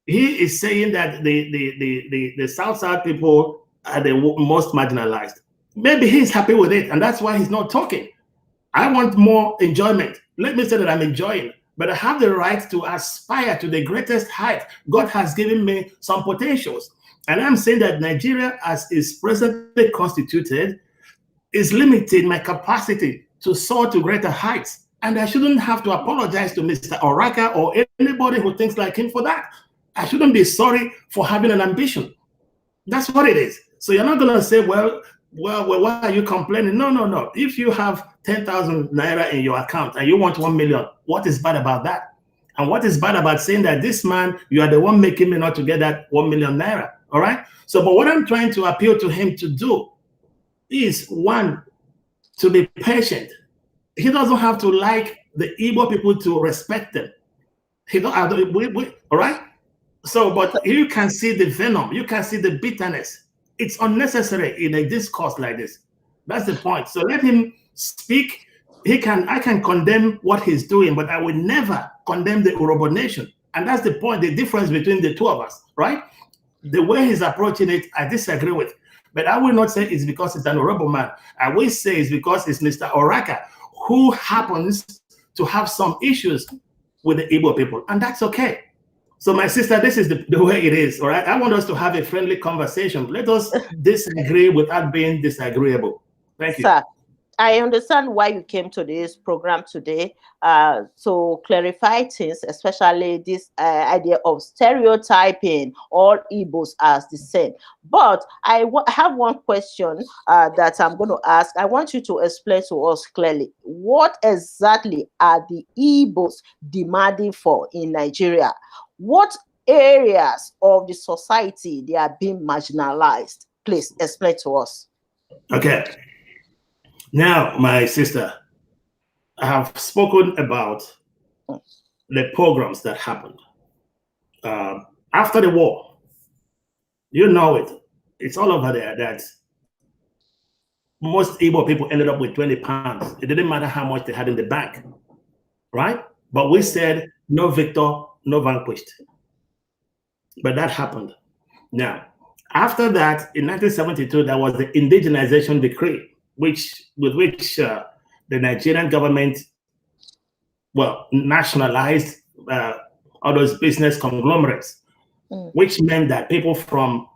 He is saying that the South people are the most marginalized. Maybe he's happy with it, and that's why he's not talking. I want more enjoyment. Let me say that I'm enjoying, but I have the right to aspire to the greatest height. God has given me some potentials. And I'm saying that Nigeria, as is presently constituted, is limiting my capacity to soar to greater heights. And I shouldn't have to apologize to Mr. Oraka or anybody who thinks like him for that. I shouldn't be sorry for having an ambition. That's what it is. So you're not going to say, well, why are you complaining? No. If you have 10,000 naira in your account and you want 1 million, what is bad about that? And what is bad about saying that this man, you are the one making me not to get that 1 million naira? All right. So, but what I'm trying to appeal to him to do is, one, to be patient. He doesn't have to like the Igbo people to respect them. He don't. All right. So, but you can see the venom. You can see the bitterness. It's unnecessary in a discourse like this. That's the point. So let him speak. I can condemn what he's doing, but I will never condemn the Urhobo nation. And that's the point, the difference between the two of us, right? The way he's approaching it, I disagree with. But I will not say it's because it's an Urhobo man. I will say it's because it's Mr. Oraka who happens to have some issues with the Igbo people. And that's okay. So my sister, this is the way it is, all right? I want us to have a friendly conversation. Let us disagree without being disagreeable. Thank you. Sir, I understand why you came to this program today to clarify things, especially this idea of stereotyping all Igbos as the same. But I have one question that I'm going to ask. I want you to explain to us clearly. What exactly are the Igbos demanding for in Nigeria? What areas of the society they are being marginalized? Please explain to us. Okay. Now, my sister, I have spoken about the pogroms that happened after the war. You know it. It's all over there that most Igbo people ended up with 20 pounds. It didn't matter how much they had in the bank, right? But we said, no victor, no vanquished. But that happened. Now, after that, in 1972, there was the Indigenization decree, with which the Nigerian government, nationalized all those business conglomerates, which meant that people from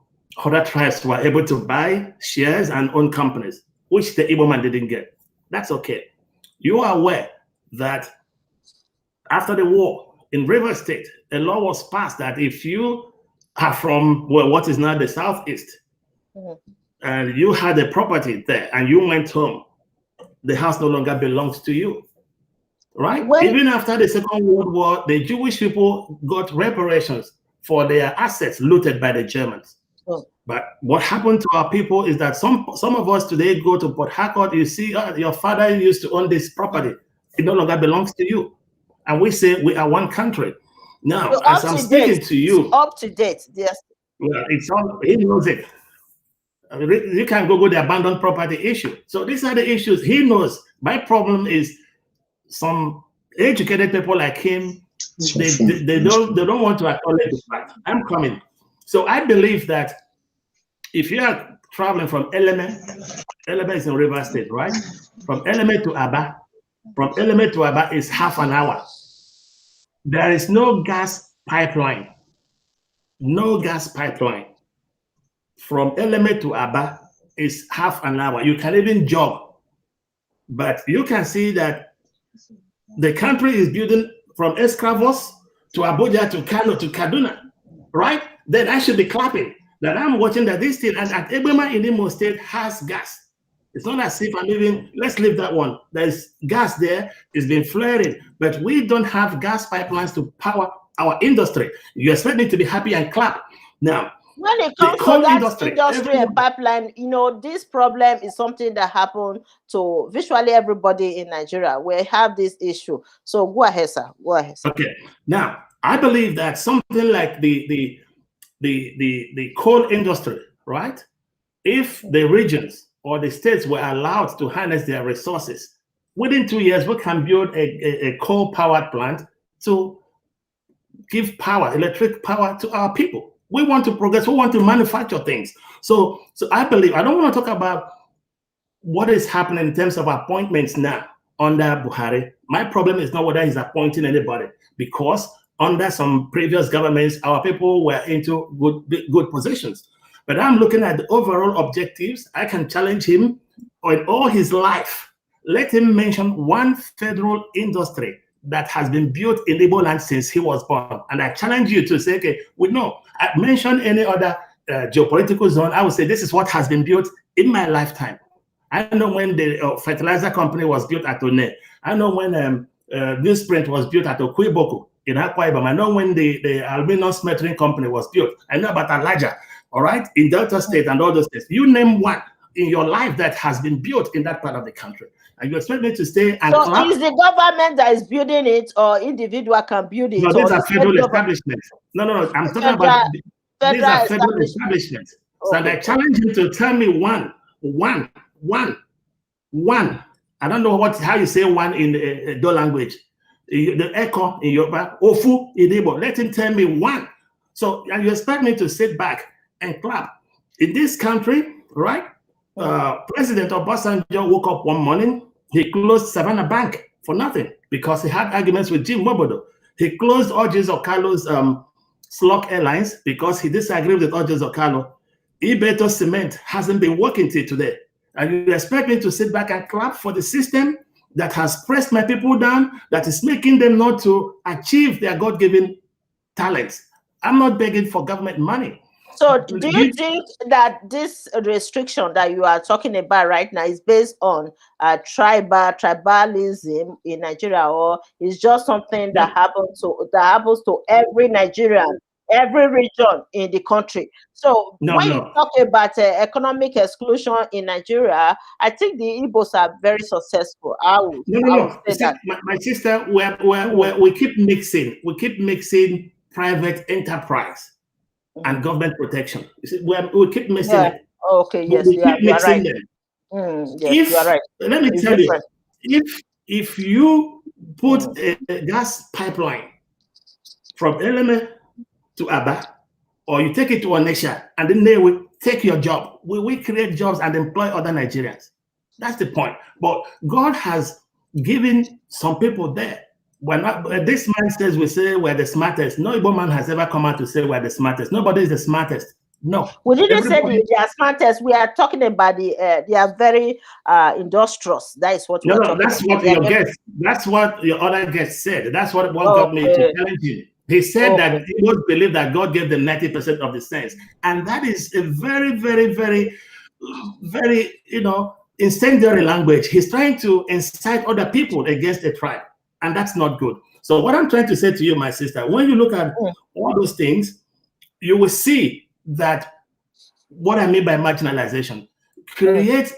other tribes were able to buy shares and own companies, which the Igbo man didn't get. That's okay. You are aware that after the war in Rivers State, a law was passed that if you are from what is now the Southeast, and you had a property there and you went home, the house no longer belongs to you, right? Even after the Second World War, the Jewish people got reparations for their assets looted by the Germans. But what happened to our people is that some of us today go to Port Harcourt, you see, your father used to own this property. It no longer belongs to you. And we say we are one country. Now, so as I'm speaking to you, up to date, yes. Well, it's all, he knows it. You can Google the abandoned property issue. So these are the issues he knows. My problem is some educated people like him, they don't want to acknowledge the fact. I'm coming. So I believe that if you are traveling from Eleme is in River State, right? From Eleme to Aba is half an hour. There is no gas pipeline. No gas pipeline. From Eleme to Aba is half an hour. You can even jog. But you can see that the country is building from Escravos to Abuja to Kano to Kaduna, right? Then I should be clapping that I'm watching that this thing, and at Ebema in Imo State has gas. It's not as if I'm even, let's leave that one. There's gas there, it's been flaring, but we don't have gas pipelines to power our industry. You expect me to be happy and clap. Now, when it comes to that industry and pipeline, you know, this problem is something that happened to virtually everybody in Nigeria. We have this issue. So go ahead, sir. Go ahead, sir. Okay. Now, I believe that something like the coal industry, right? If the regions or the states were allowed to harness their resources, within 2 years, we can build a coal-powered plant to give power, electric power to our people. We want to progress. We want to manufacture things. So I believe, I don't want to talk about what is happening in terms of appointments now under Buhari. My problem is not whether he's appointing anybody, because under some previous governments, our people were into good positions. But I'm looking at the overall objectives. I can challenge him in all his life. Let him mention one federal industry that has been built in Igbo land since he was born. And I challenge you to say, okay, we know. I mention any other geopolitical zone, I would say this is what has been built in my lifetime. I know when the fertilizer company was built at One. I know when Newsprint was built at Okwiboko in Akwa Ibom. I know when the aluminum smelting company was built. I know about Alaja, all right, in Delta State and all those states. You name one in your life that has been built in that part of the country. And you expect me to stay and so clap? Is the government that is building it, or individual can build it? No, these are federal establishments. No, I'm talking about these are federal establishments. Okay. So I challenge him to tell me one. I don't know how you say one in the Do language. The echo in Yoruba, Ofu in Igbo. Let him tell me one. So and you expect me to sit back and clap? In this country, right? President Obasanjo woke up one morning. He closed Savannah Bank for nothing because he had arguments with Jim Mobodo. He closed Orji's Okalo's Slug Airlines because he disagreed with Orji's Okalo. Ibeto Cement hasn't been working till today. And you expect me to sit back and clap for the system that has pressed my people down, that is making them not to achieve their God-given talents? I'm not begging for government money. So do you think that this restriction that you are talking about right now is based on tribalism in Nigeria, or is just something that happens to every Nigerian, every region in the country? So when you talk about economic exclusion in Nigeria, I think the Igbos are very successful. I would say that. My sister, we keep mixing private enterprise and government protection. We keep mixing it. Okay, yes, you are right. Yes, you are right. Let me tell you, if you put a gas pipeline from Eleme to Aba, or you take it to Onitsha, and then they will take your job. We create jobs and employ other Nigerians. That's the point. But God has given some people there. We're not, this man says we say we're the smartest. No Igbo man has ever come out to say we're the smartest. Nobody is the smartest. No. We didn't say they are smartest. We are talking about they are very industrious. That is what we are talking that's about. What your guest, that's what your other guest said. That's what got me to challenge him. He said that he would believe that God gave them 90% of the sense. And that is a very, very, very, very, incendiary language. He's trying to incite other people against a tribe. And that's not good. So what I'm trying to say to you, my sister, when you look at all those things, you will see that what I mean by marginalization creates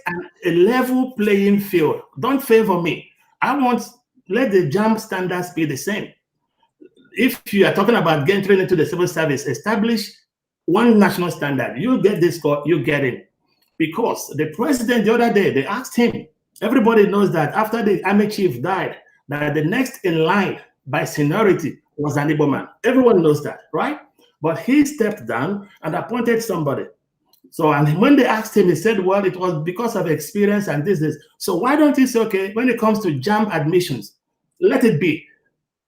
a level playing field. Don't favor me. Let the JAMB standards be the same. If you are talking about getting into the civil service, establish one national standard. You get this score, you get it. Because the president the other day, they asked him, everybody knows that after the army chief died, that the next in line by seniority was an Igbo man. Everyone knows that, right? But he stepped down and appointed somebody. So, and when they asked him, he said, well, it was because of experience and this. So why don't you say, okay, when it comes to JAMB admissions, let it be.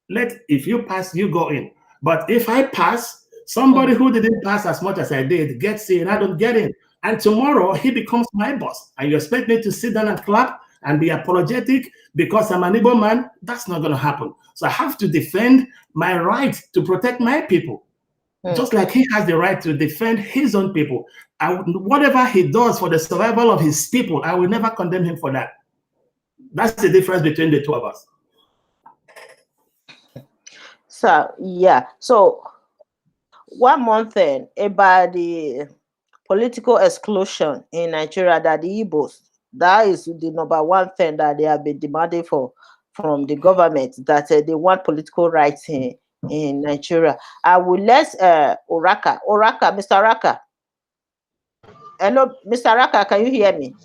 If you pass, you go in. But if I pass, somebody who didn't pass as much as I did gets in, I don't get in. And tomorrow he becomes my boss. And you expect me to sit down and clap and be apologetic because I'm an Igbo man? That's not going to happen. So I have to defend my right to protect my people. Just like he has the right to defend his own people. Whatever he does for the survival of his people, I will never condemn him for that. That's the difference between the two of us. So, yeah. So, one more thing about the political exclusion in Nigeria, that the Igbos, that is the number one thing that they have been demanding from the government, that they want political rights in Nigeria. I will let Mr. Oraka. Hello, Mr. Oraka, can you hear me?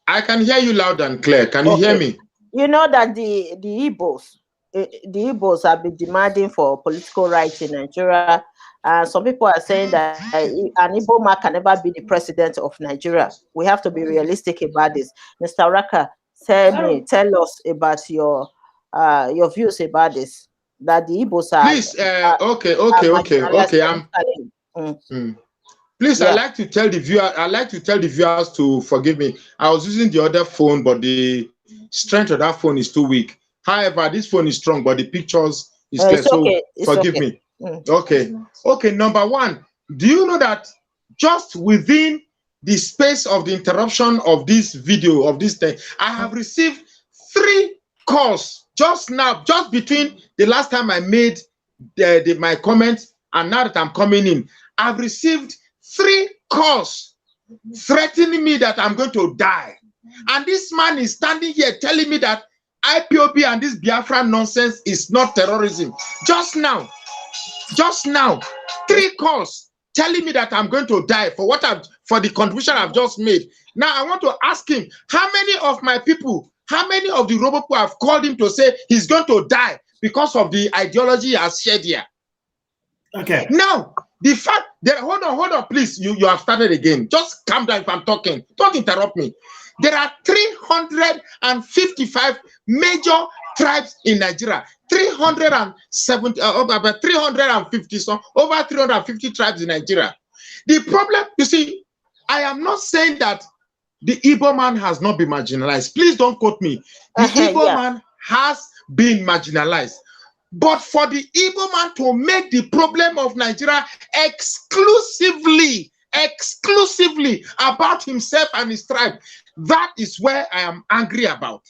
I can hear you loud and clear. Can you hear me? You know that the Igbos have been demanding for political rights in Nigeria. Some people are saying that an Igbo man can never be the president of Nigeria. We have to be realistic about this. Mr. Oraka, tell us about your views about this. That the Igbos are. Please, okay. Please, yeah. I'd like to tell the viewers to forgive me. I was using the other phone, but the strength of that phone is too weak. However, this phone is strong, but the pictures is clear. So forgive me. Okay. Number one, do you know that just within the space of the interruption of this video, of this thing, I have received 3 calls just now, just between the last time I made my comments and now that I'm coming in. I've received 3 calls threatening me that I'm going to die. And this man is standing here telling me that IPOB and this Biafran nonsense is not terrorism. Just now, 3 calls telling me that I'm going to die for the contribution I've just made. Now I want to ask him, how many of my people, how many of the Robo people have called him to say he's going to die because of the ideology he has shared here? Okay. Now, the fact that, hold on, please. You have started again. Just calm down if I'm talking. Don't interrupt me. There are 355 major tribes in Nigeria. 370, about 350, so over 350 tribes in Nigeria. The problem, you see, I am not saying that the Igbo man has not been marginalized. Please don't quote me. The Igbo man has been marginalized. But for the Igbo man to make the problem of Nigeria exclusively about himself and his tribe, that is where I am angry about.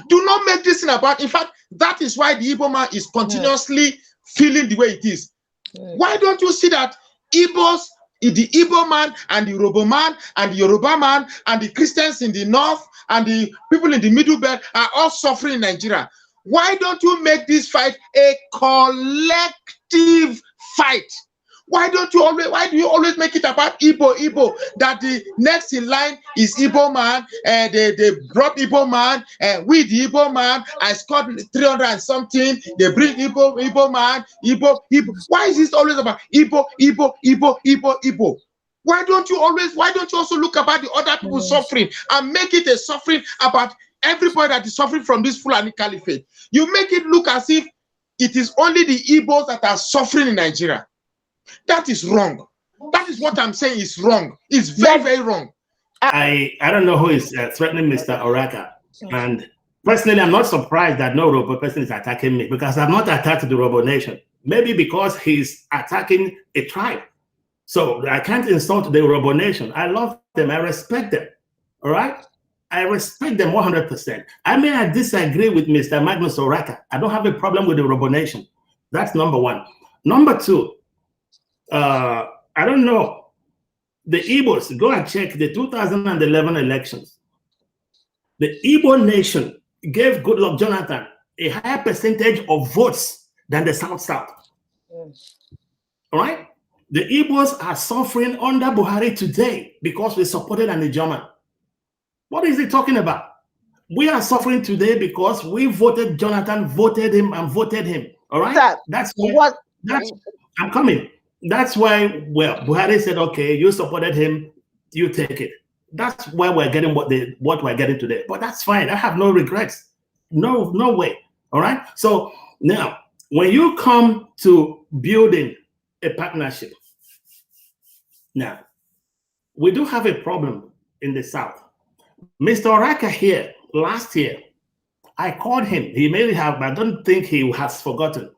Do not make this thing about, in fact, that is why the Igbo man is continuously feeling the way it is. Why don't you see that Igbos, the Igbo man and the Yoruba man and the Yoruba man and the Christians in the north and the people in the middle belt are all suffering in Nigeria? Why don't you make this fight a collective fight? Why do you always make it about Igbo, that the next in line is Igbo man, and they brought Igbo man, and with the Igbo man, I scored 300 and something, they bring Igbo man, Igbo. Why is this always about Igbo? Why don't you also look about the other people suffering and make it a suffering about everybody that is suffering from this Fulani Caliphate? You make it look as if it is only the Igbos that are suffering in Nigeria. That is wrong. That is what I'm saying is wrong. It's very, very wrong. I don't know who is threatening Mr. Oraka. And personally, I'm not surprised that no Robo person is attacking me, because I'm not attacked the Robo nation. Maybe because he's attacking a tribe. So I can't insult the Robo nation. I love them. I respect them. All right? I respect them 100%. I may disagree with Mr. Magnus Oraka. I don't have a problem with the Robo nation. That's number one. Number two, I don't know. The Igbos, go and check the 2011 elections. The Igbo nation gave Goodluck Jonathan a higher percentage of votes than the South. All right? The Igbos are suffering under Buhari today because we supported an German. What is he talking about? We are suffering today because we voted Jonathan, voted him. All right? I'm coming. That's why, well, Buhari said, okay, you supported him, you take it. That's why we're getting what we're getting today. But that's fine. I have no regrets. No way. All right? So now, when you come to building a partnership, now, we do have a problem in the South. Mr. Oraka here, last year, I called him. He may have, but I don't think he has forgotten.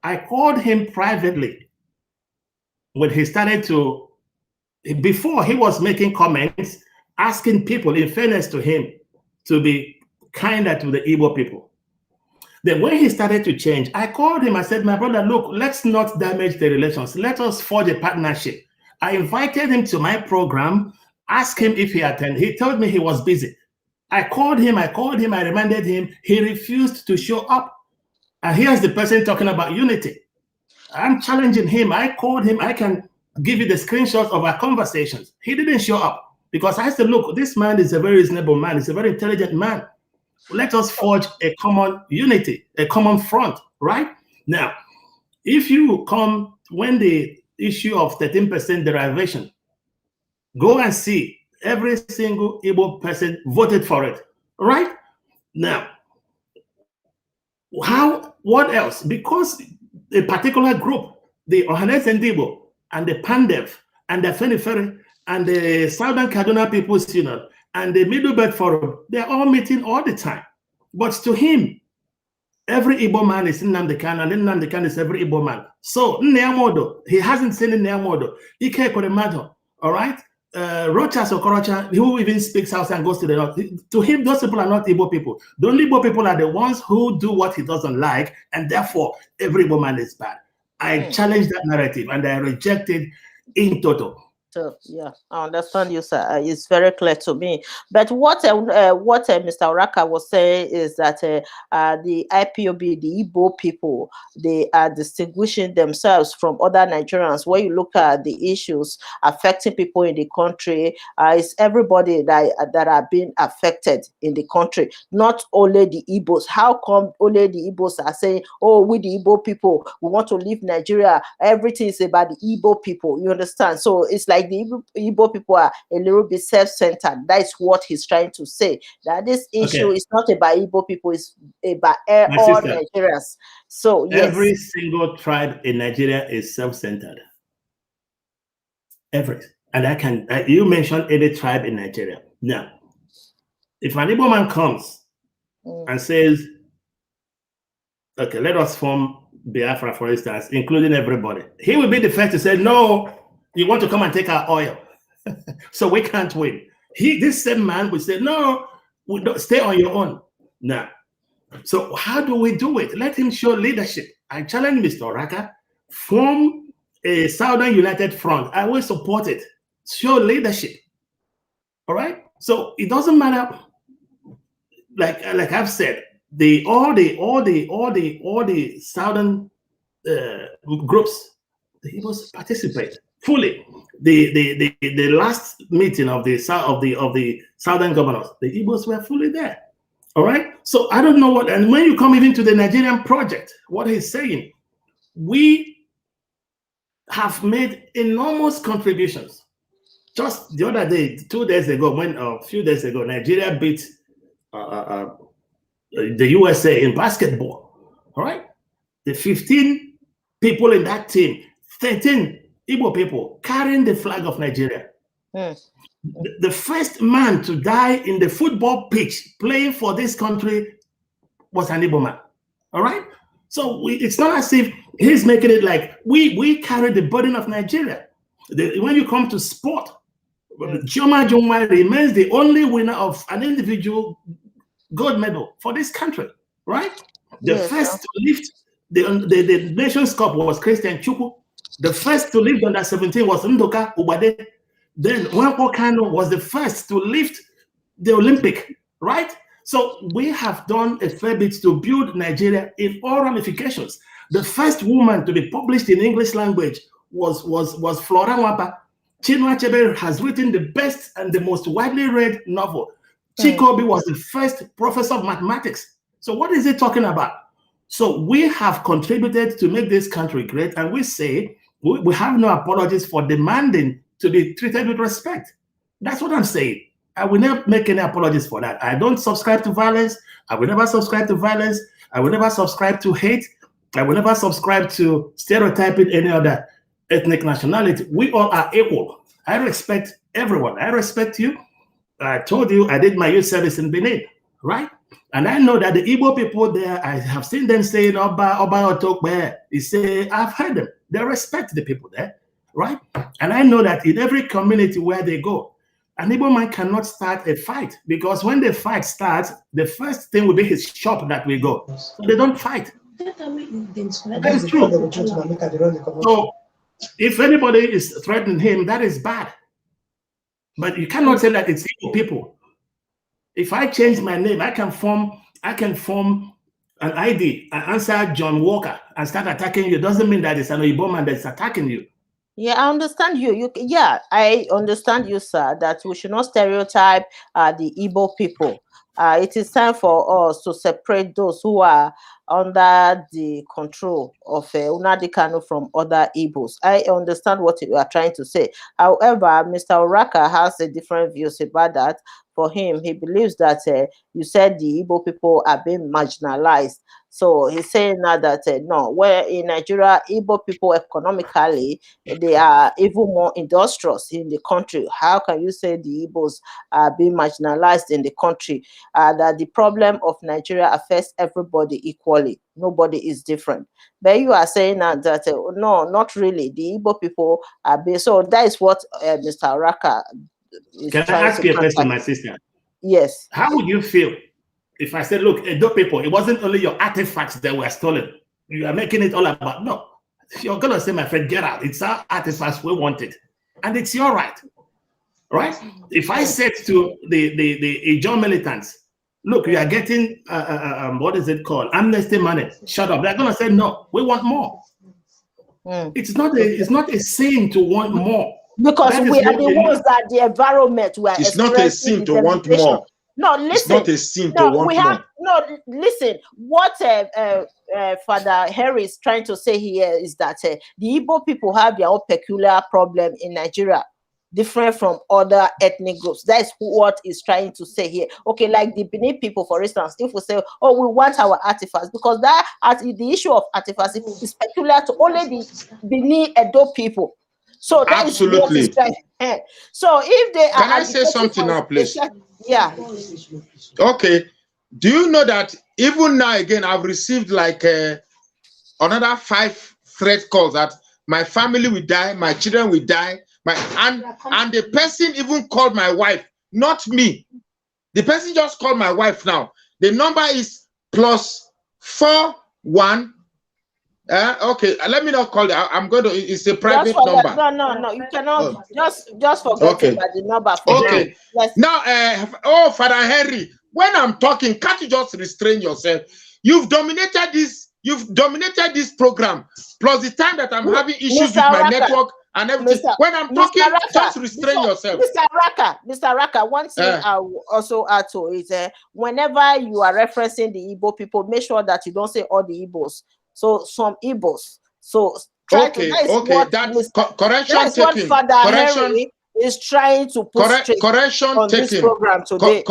I called him privately when he started to, before he was making comments, asking people, in fairness to him, to be kinder to the Igbo people. Then when he started to change, I called him. I said, my brother, look, let's not damage the relations. Let us forge a partnership. I invited him to my program, asked him if he attended. He told me he was busy. I called him, I reminded him. He refused to show up. And here's the person talking about unity. I'm challenging him. I called him. I can give you the screenshots of our conversations. He didn't show up because I said, look, this man is a very reasonable man. He's a very intelligent man. Let us forge a common unity, a common front, right? Now, if you come when the issue of 13% derivation, go and see every single Igbo person voted for it, right? Now, what else? Because a particular group, the Ohanes and Igbo and the Pandev and the Fenifere and the Southern Kaduna People's Union and the Middle Belt Forum, they're all meeting all the time. But to him, every Igbo man is Nnamdi Kanu, and Nnamdi Kanu is every Igbo man. So, Nneamodo, he hasn't seen Nneamodo. Ike Koremado, all right? Rochas Okorocha, who even speaks Hausa and goes to the north. To him, those people are not Igbo people. The only Igbo people are the ones who do what he doesn't like, and therefore, every Igbo man is bad. I challenge that narrative, and I reject it in total. So yeah, I understand you, sir. It's very clear to me. But what Mr. Oraka was saying is that the IPOB, the Igbo people, they are distinguishing themselves from other Nigerians. When you look at the issues affecting people in the country, it's everybody that are being affected in the country, not only the Igbos. How come only the Igbos are saying, "Oh, we the Igbo people, we want to leave Nigeria"? Everything is about the Igbo people. You understand? So it's like the Igbo people are a little bit self-centered. That's what he's trying to say. That this issue is not about Igbo people, it's about all Nigerians. So yes. Every single tribe in Nigeria is self-centered. Every. And you mentioned any tribe in Nigeria. Now, if an Igbo man comes and says, okay, let us form Biafra, for instance, including everybody, he will be the first to say, no, you want to come and take our oil. So we can't win. This same man will say, no, we don't, stay on your own. Now, so how do we do it? Let him show leadership. I challenge Mr. Oraka, form a Southern United Front. I will support it. Show leadership. All right? So it doesn't matter, like I've said, all the Southern groups, the Igbos participate fully. The last meeting of the Southern governors, the Igbos were fully there. All right. So I don't know what, and when you come even to the Nigerian project, what he's saying, we have made enormous contributions. Just the other day, 2 days ago, a few days ago, Nigeria beat the USA in basketball. All right. The 15 people in that team, 13 Igbo people carrying the flag of Nigeria. The first man to die in the football pitch playing for this country was an Igbo man. All right? So it's not as if he's making it like we carry the burden of Nigeria. When you come to sport, Chioma Jumwa remains the only winner of an individual gold medal for this country, right? The first to lift the Nations Cup was Christian Chukwu. The first to lift under 17 was Ndoka Ubade. Then Nwankwo Kanu was the first to lift the Olympic, right? So we have done a fair bit to build Nigeria in all ramifications. The first woman to be published in English language was Flora Nwapa. Chinua Achebe has written the best and the most widely read novel. Chikobi was the first professor of mathematics. So what is he talking about? So we have contributed to make this country great, and we say we have no apologies for demanding to be treated with respect. That's what I'm saying. I will never make any apologies for that. I don't subscribe to violence. I will never subscribe to violence. I will never subscribe to hate. I will never subscribe to stereotyping any other ethnic nationality. We all are equal. I respect everyone. I respect you. I told you I did my youth service in Benin, right? And I know that the Igbo people there, I have seen them saying Oba Otokbe. They say, I've heard them. They respect the people there, right? And I know that in every community where they go, an Igbo man cannot start a fight, because when the fight starts, the first thing will be his shop that we go. So they don't fight. That is true. So if anybody is threatening him, that is bad. But you cannot say that it's Igbo people. If I change my name, I can form an ID and answer John Walker and start attacking you. It doesn't mean that it's an Igbo man that's attacking you. Yeah, I understand you. Yeah, I understand you, sir, that we should not stereotype the Igbo people. It is time for us to separate those who are under the control of Nnamdi Kanu from other Igbos. I understand what you are trying to say. However, Mr. Oraka has a different views about that. For him, he believes that you said the Igbo people are being marginalized. So he's saying now that no, where in Nigeria, Igbo people economically, they are even more industrious in the country. How can you say the Igbos are being marginalized in the country? That the problem of Nigeria affects everybody equally. Nobody is different. But you are saying that no, not really. The Igbo people are being, so that is what Mr. Oraka is Can I trying ask to you a question, contact. my sister? Yes. How would you feel if I said, look, Edo people, it wasn't only your artifacts that were stolen. You are making it all about, no. You're going to say, my friend, get out. It's our artifacts, we want it. And it's your right, right? If I said to the Ijaw militants, look, you are getting, what is it called? Amnesty money. Shut up. They're going to say, no, we want more. It's not a sin to want more. Because we are the ones that the environment we are It's not a sin to want more. No, listen. It's not a sin to want more. No, listen. What Father Harry is trying to say here is that the Igbo people have their own peculiar problem in Nigeria, different from other ethnic groups. That is what he's trying to say here. Okay, like the Benin people, for instance, if we say, oh, we want our artifacts, because the issue of artifacts is peculiar to only the Benin Edo people. So that absolutely is what is trying. So if they can I say something now, please? Yeah. Okay. Do you know that even now again, I've received like another 5 threat calls that my family will die, my children will die, and the person even called my wife, not me. The person just called my wife now. The number is +41. Okay, let me not call it. I'm going to. It's a private number. No. You cannot just forget about the number. Okay. Now, Father Henry, when I'm talking, can't you just restrain yourself? You've dominated this program. Plus the time that I'm having issues with my network and everything. When I'm talking, just restrain yourself. Mr. Raka, one thing I will also add to it: whenever you are referencing the Igbo people, make sure that you don't say all the Igbos. So some Igbos. So correction taken. Father Henry is trying to put correction on taken. This program today.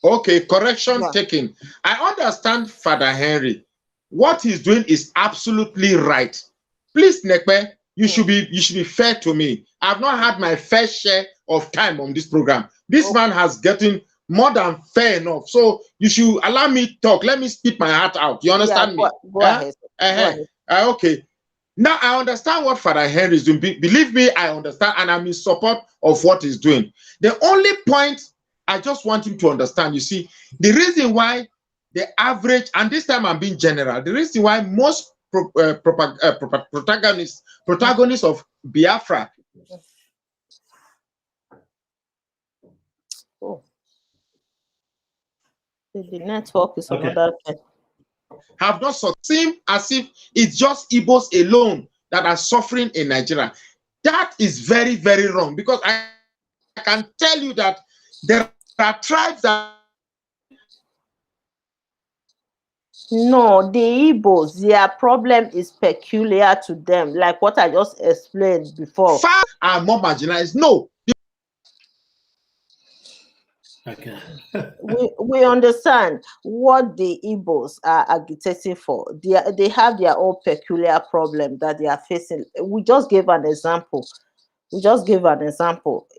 Okay, correction taken. I understand Father Henry. What he's doing is absolutely right. Please, Nekpe, you should be fair to me. I've not had my fair share of time on this program. This man has gotten more than fair enough. So you should allow me talk. Let me spit my heart out. You understand me? Go ahead. Okay. Now I understand what Father Henry is doing. Believe me, I understand, and I'm in support of what he's doing. The only point I just want him to understand, you see, the reason why the average, and this time I'm being general, the reason why most protagonists of Biafra the network is another thing. Have not seem as if it's just Igbos alone that are suffering in Nigeria. That is very, very wrong, because I can tell you that there are tribes that. No, the Igbos, their problem is peculiar to them, like what I just explained before. Far are more marginalized. No. Okay. We understand what the Igbos are agitating for. They have their own peculiar problem that they are facing. We just gave an example.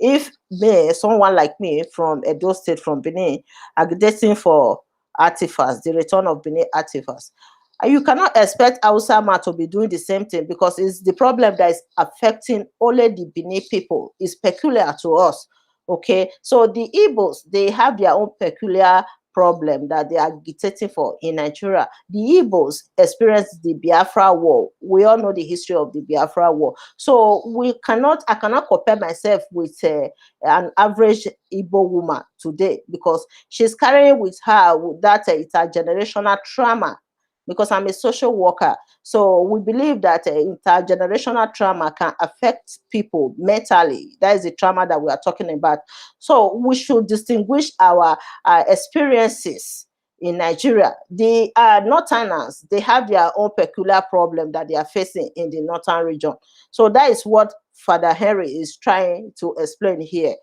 If me, someone like me from Edo State, from Benin, agitating for artifacts, the return of Benin artifacts, you cannot expect Ausama to be doing the same thing, because it's the problem that is affecting only the Benin people. It's peculiar to us. Okay, so the Igbos, they have their own peculiar problem that they are agitating for in Nigeria. The Igbos experienced the Biafra War. We all know the history of the Biafra War. So I cannot compare myself with an average Igbo woman today, because she's carrying with her that intergenerational trauma, because I'm a social worker. So we believe that intergenerational trauma can affect people mentally. That is the trauma that we are talking about. So we should distinguish our experiences in Nigeria. The Northerners, they have their own peculiar problem that they are facing in the Northern region. So that is what Father Henry is trying to explain here.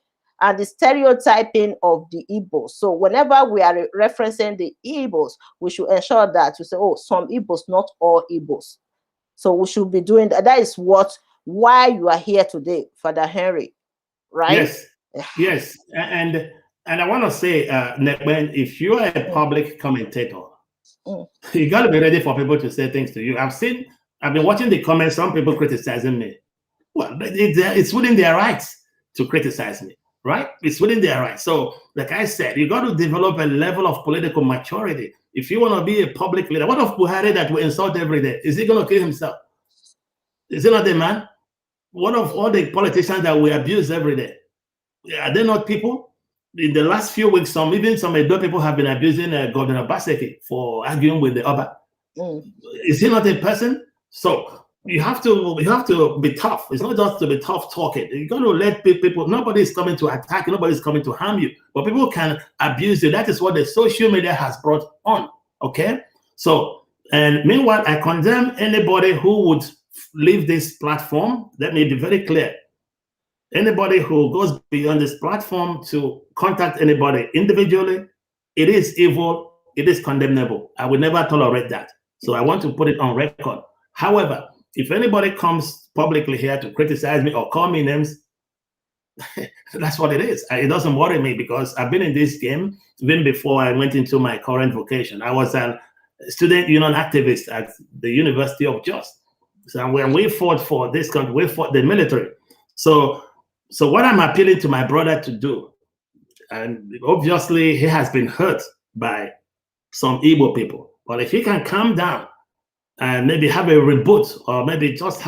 And the stereotyping of the Igbos. So whenever we are referencing the Igbos, we should ensure that we say, oh, some Igbos, not all Igbos. So we should be doing that. That is why you are here today, Father Henry, right? Yes, yes, and I want to say, when if you are a public commentator, Mm. you got to be ready for people to say things to you. I've been watching the comments. Some people criticizing me. Well, it's within their rights to criticize me, right? It's within their rights. So, like I said, you got to develop a level of political maturity if you want to be a public leader. What of Buhari that we insult every day? Is he going to kill himself? Is he not a man? What of all the politicians that we abuse every day? Are they not people? In the last few weeks, some Edo people have been abusing Governor Baseki for arguing with the Oba. Mm. Is he not a person? So you have to be tough. It's not just to be tough talking. You got to let people. Nobody is coming to attack you. Nobody is coming to harm you. But people can abuse you. That is what the social media has brought on. Okay. So, and meanwhile, I condemn anybody who would leave this platform. Let me be very clear. Anybody who goes beyond this platform to contact anybody individually, it is evil. It is condemnable. I will never tolerate that. So I want to put it on record. However, if anybody comes publicly here to criticize me or call me names, that's what it is. It doesn't worry me, because I've been in this game even before I went into my current vocation. I was a student union activist at the University of Jos. So when we fought for this country, we fought the military. So what I'm appealing to my brother to do, and obviously he has been hurt by some Igbo people, but if he can calm down and maybe have a reboot, or maybe just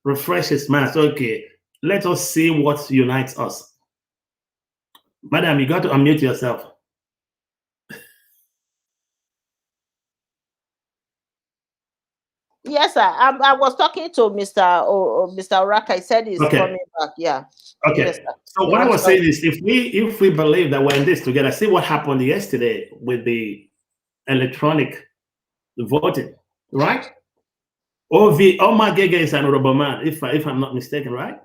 refresh his mind. So, okay, let us see what unites us. Madam, you got to unmute yourself. Yes, sir. I was talking to Mr. Oraka. He said he's coming back. Yeah. Okay. Yes, so what I was saying is, if we believe that we're in this together, see what happened yesterday with the electronic voting, right? Omar Gege is an honorable man, if I'm not mistaken, right?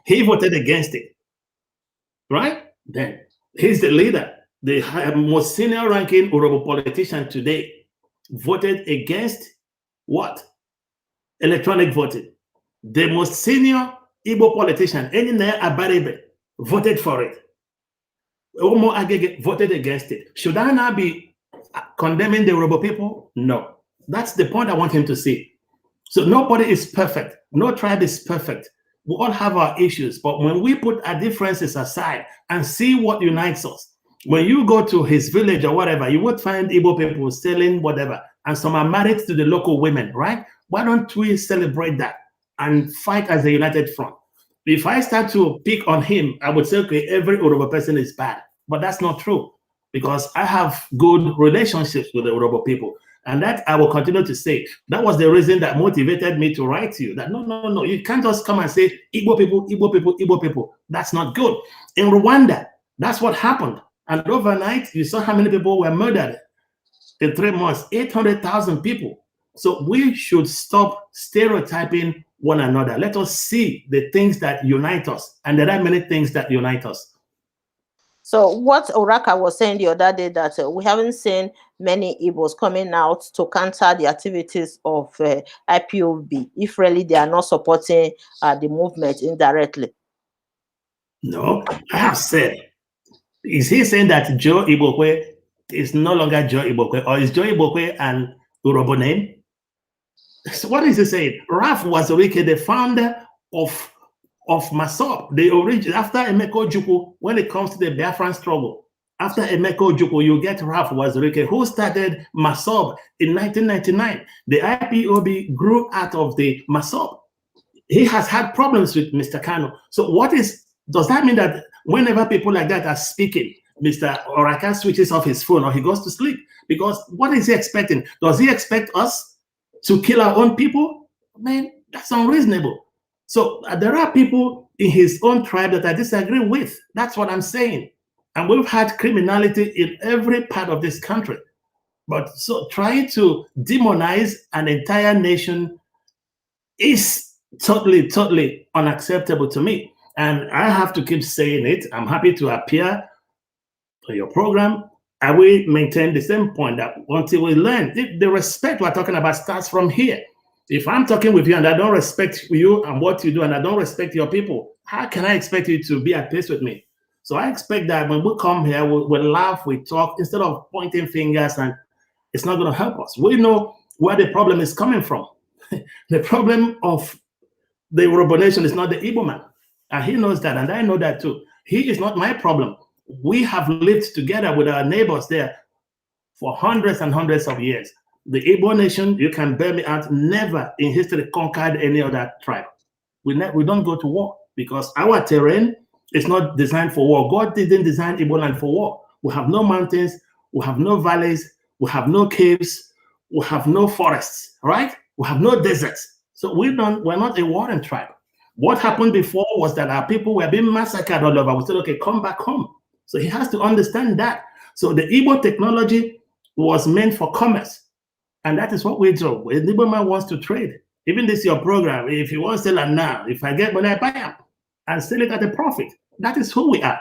He voted against it, right? Then he's the leader, the most senior ranking honorable politician today, voted against what? Electronic voting. The most senior Igbo politician, Enine Abarebe, voted for it. Omo Agege voted against it. Should I now be condemning the Yoruba people? No. That's the point I want him to see. So nobody is perfect. No tribe is perfect. We all have our issues. But when we put our differences aside and see what unites us, when you go to his village or whatever, you would find Igbo people selling whatever, and some are married to the local women, right? Why don't we celebrate that and fight as a united front? If I start to pick on him, I would say, okay, every Yoruba person is bad. But that's not true, because I have good relationships with the Yoruba people. And that I will continue to say. That was the reason that motivated me to write to you. That no, you can't just come and say, Igbo people, Igbo people, Igbo people. That's not good. In Rwanda, that's what happened. And overnight, you saw how many people were murdered in 3 months, 800,000 people. So we should stop stereotyping one another. Let us see the things that unite us. And there are many things that unite us. So what Oraka was saying the other day, that we haven't seen many Igbos coming out to counter the activities of IPOB, if really they are not supporting the movement indirectly. No, I have said, is he saying that Joe Ibokwe is no longer Joe Ibokwe, or is Joe Ibokwe an Urobo name? So what is he saying? Raf was Orike, the founder of Masop, the origin after Emeko Ojukwu. When it comes to the Biafran struggle, after Emeko Ojukwu, you get Raf Wazirike, who started Masop in 1999. The IPOB grew out of the Masop. He has had problems with Mr. Kanu. So does that mean that whenever people like that are speaking, Mr. Oraka switches off his phone or he goes to sleep? Because what is he expecting? Does he expect us to kill our own people? Man, that's unreasonable. So there are people in his own tribe that I disagree with. That's what I'm saying. And we've had criminality in every part of this country. But so trying to demonize an entire nation is totally, totally unacceptable to me. And I have to keep saying it. I'm happy to appear on your program. I will maintain the same point that until we learn, the respect we're talking about starts from here. If I'm talking with you and I don't respect you and what you do, and I don't respect your people, how can I expect you to be at peace with me? So I expect that when we come here, we'll laugh, we talk, instead of pointing fingers, and it's not going to help us. We know where the problem is coming from. The problem of the Yoruba nation is not the Igbo man. And he knows that, and I know that too. He is not my problem. We have lived together with our neighbors there for hundreds and hundreds of years. The Igbo nation, you can bear me out, never in history conquered any other tribe. We don't go to war because our terrain is not designed for war. God didn't design Igbo land for war. We have no mountains, we have no valleys, we have no caves, we have no forests, right? We have no deserts. So we're not a warring tribe. What happened before was that our people were being massacred all over. We said, okay, come back home. So he has to understand that. So the Igbo technology was meant for commerce. And that is what we do. When the Igbo man wants to trade, even this your program, if you want to sell it now, if I get money, I buy them and sell it at a profit. That is who we are.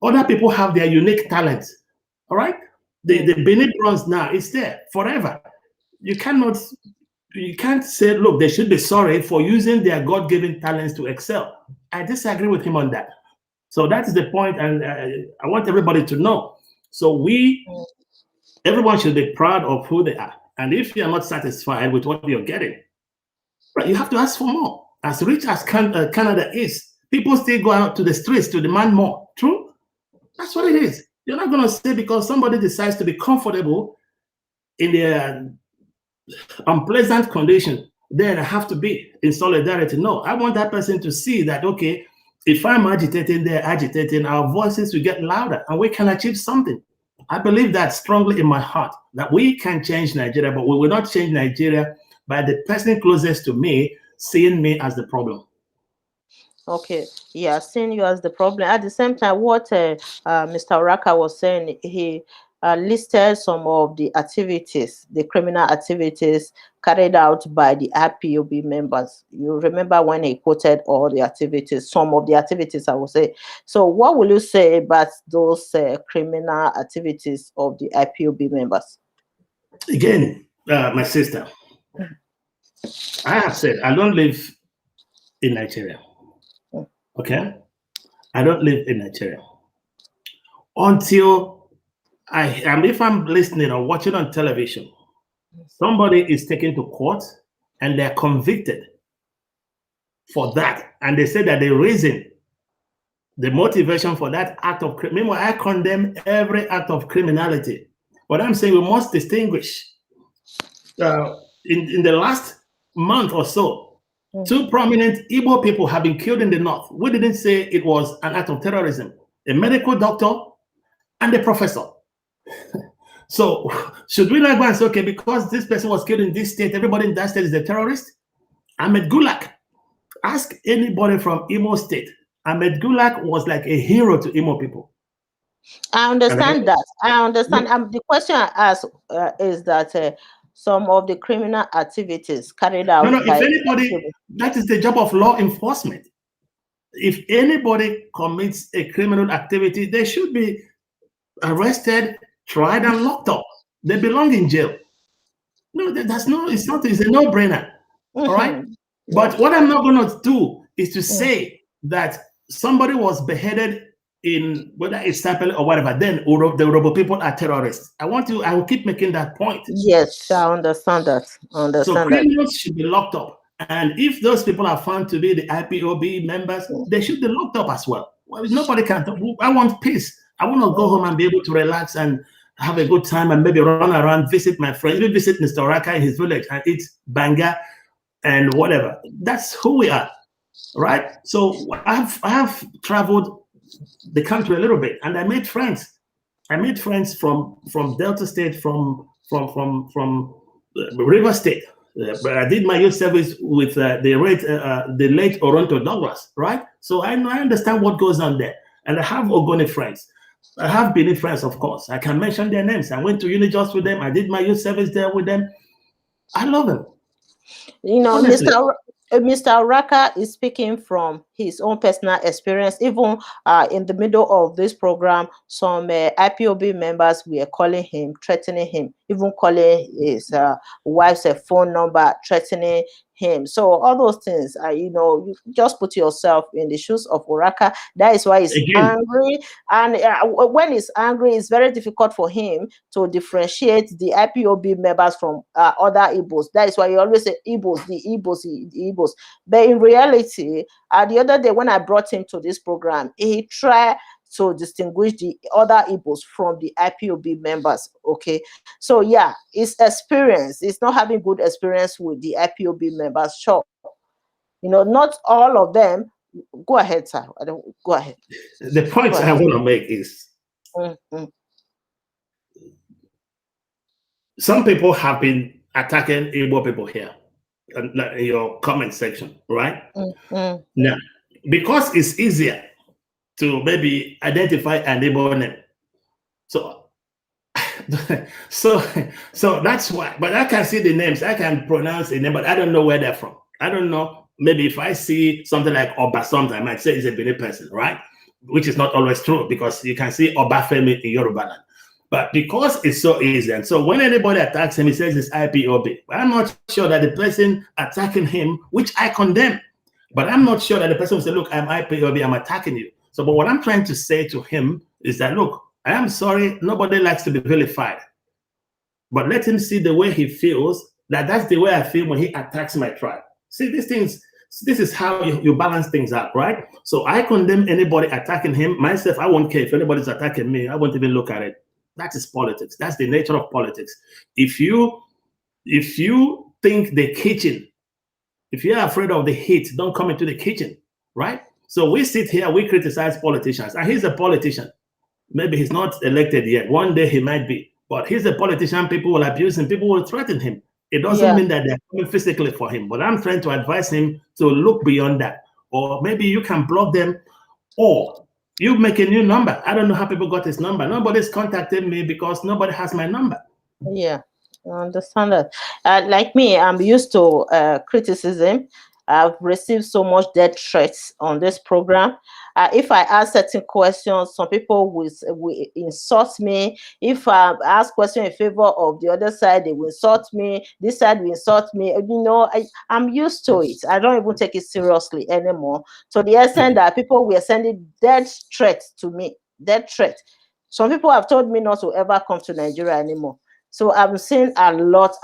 Other people have their unique talents. All right? The Benin bronze now is there forever. You can't say, look, they should be sorry for using their God-given talents to excel. I disagree with him on that. So that is the point, and I want everybody to know. So everyone should be proud of who they are. And if you are not satisfied with what you're getting, right, you have to ask for more. As rich as Canada is, people still go out to the streets to demand more. True? That's what it is. You're not going to say because somebody decides to be comfortable in their unpleasant condition, then I have to be in solidarity. No, I want that person to see that, okay, if I'm agitating, they're agitating, our voices will get louder and we can achieve something. I believe that strongly in my heart, that we can change Nigeria, but we will not change Nigeria by the person closest to me seeing me as the problem. Okay, yeah, seeing you as the problem. At the same time, what Mr. Oraka was saying, he listed some of the activities, the criminal activities carried out by the IPOB members. You remember when he quoted all the activities, some of the activities, I would say. So what will you say about those criminal activities of the IPOB members? Again, my sister, I have said I don't live in Nigeria. Okay? I don't live in Nigeria. Until if I'm listening or watching on television, somebody is taken to court and they're convicted for that. And they say that the reason, the motivation for that act of crime, meanwhile, I condemn every act of criminality. But I'm saying we must distinguish. In the last month or so, two prominent Igbo people have been killed in the north. We didn't say it was an act of terrorism. A medical doctor and a professor. So should we not go and say, okay, because this person was killed in this state, everybody in that state is a terrorist? Ahmed Gulak. Ask anybody from Imo State. Ahmed Gulak was like a hero to Imo people. I understand that. I understand. The question I ask is that some of the criminal activities carried out if anybody, that is the job of law enforcement. if anybody commits a criminal activity, they should be arrested, tried, and locked up. They belong in jail. No, that's no, it's not, it's a no-brainer. All right. But what I'm not going to do is to say that somebody was beheaded in whether it's Sapele or whatever, then the Urobo people are terrorists. I will keep making that point. Yes, I understand that. So criminals should be locked up. And if those people are found to be the IPOB members, they should be locked up as well. Well, nobody can. I want peace. I want to go home and be able to relax and have a good time and maybe run around, visit my friends, maybe visit Mr. Oraka in his village and eat banga and whatever. That's who we are, right? So I have traveled the country a little bit, and I made friends. I made friends from Delta State, from River State. But I did my youth service with the late Oronto Douglas, right? So I understand what goes on there, and I have Ogoni friends. I have Benin friends, of course. I can mention their names. I went to Unijust with them. I did my youth service there with them. I love them. You know, honestly. Mr. Oraka is speaking from his own personal experience. Even in the middle of this program, some IPOB members were calling him, threatening him, even calling his wife's phone number, threatening him. So all those things, you know, you just put yourself in the shoes of Oraka. That is why he's angry. And when he's angry, it's very difficult for him to differentiate the IPOB members from other Igbos. That is why you always say Igbos, the Igbos, the Igbos. But in reality, the other day when I brought him to this program, he tried to distinguish the other Igbos from the IPOB members. Okay, so yeah, it's experience. It's not having good experience with the IPOB members. Sure, you know, not all of them. Go ahead, sir. Go ahead. The point I want to make is some people have been attacking Igbo people here in your comment section, right? Now, because it's easier to maybe identify an Igbo name. So that's why. But I can see the names. I can pronounce the name, but I don't know where they're from. I don't know. Maybe if I see something like Oba something, I might say it's a Benin person, right? Which is not always true because you can see Oba Femi in Yoruba land. But because it's so easy, and so when anybody attacks him, he says it's IPOB. But I'm not sure that the person attacking him, which I condemn, but I'm not sure that the person will say, look, I'm IPOB, I'm attacking you. So, but what I'm trying to say to him is that, look, I am sorry, nobody likes to be vilified. But let him see the way he feels, that's the way I feel when he attacks my tribe. See, these things, this is how you balance things out, right? So I condemn anybody attacking him. Myself, I won't care if anybody's attacking me. I won't even look at it. That is politics. That's the nature of politics. If you think the kitchen, if you're afraid of the heat, don't come into the kitchen, right? So we sit here, we criticize politicians, and he's a politician. Maybe he's not elected yet. One day he might be, but he's a politician. People will abuse him. People will threaten him. It doesn't mean that they're coming physically for him, but I'm trying to advise him to look beyond that. Or maybe you can block them, or you make a new number. I don't know how people got his number. Nobody's contacted me because nobody has my number. Yeah, I understand that. Like me, I'm used to criticism. I've received so much death threats on this program. If I ask certain questions, some people will insult me. If I ask questions in favor of the other side, they will insult me. This side will insult me. You know, I'm used to it. I don't even take it seriously anymore. To the extent that people were sending death threats to me. Death threats. Some people have told me not to ever come to Nigeria anymore. So I'm seeing a lot.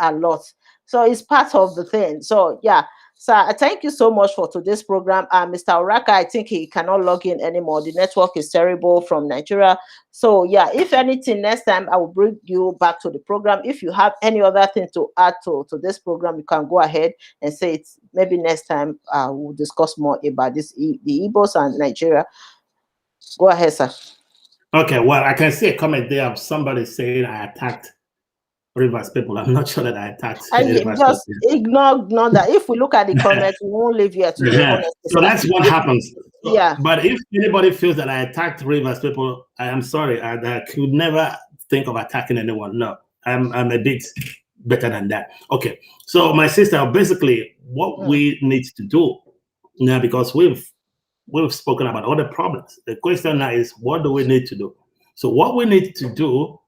So it's part of the thing. So yeah. So thank you so much for today's program. Mr. Oraka, I think he cannot log in anymore. The network is terrible from Nigeria. So yeah, if anything, next time I will bring you back to the program. If you have any other thing to add to this program, you can go ahead and say it. Maybe next time we'll discuss more about this, the Igbos and Nigeria. Go ahead, sir. Okay, well, I can see a comment there of somebody saying I attacked Rivers people. I'm not sure that I attacked Rivers just people. ignore that. If we look at the comments, we won't live here today. So that's what happens. So, yeah. But if anybody feels that I attacked Rivers people, I am sorry. I could never think of attacking anyone. No, I'm a bit better than that. Okay. So my sister, basically what we need to do now, because we've we've spoken about all the problems. The question now is, what do we need to do? So what we need to do,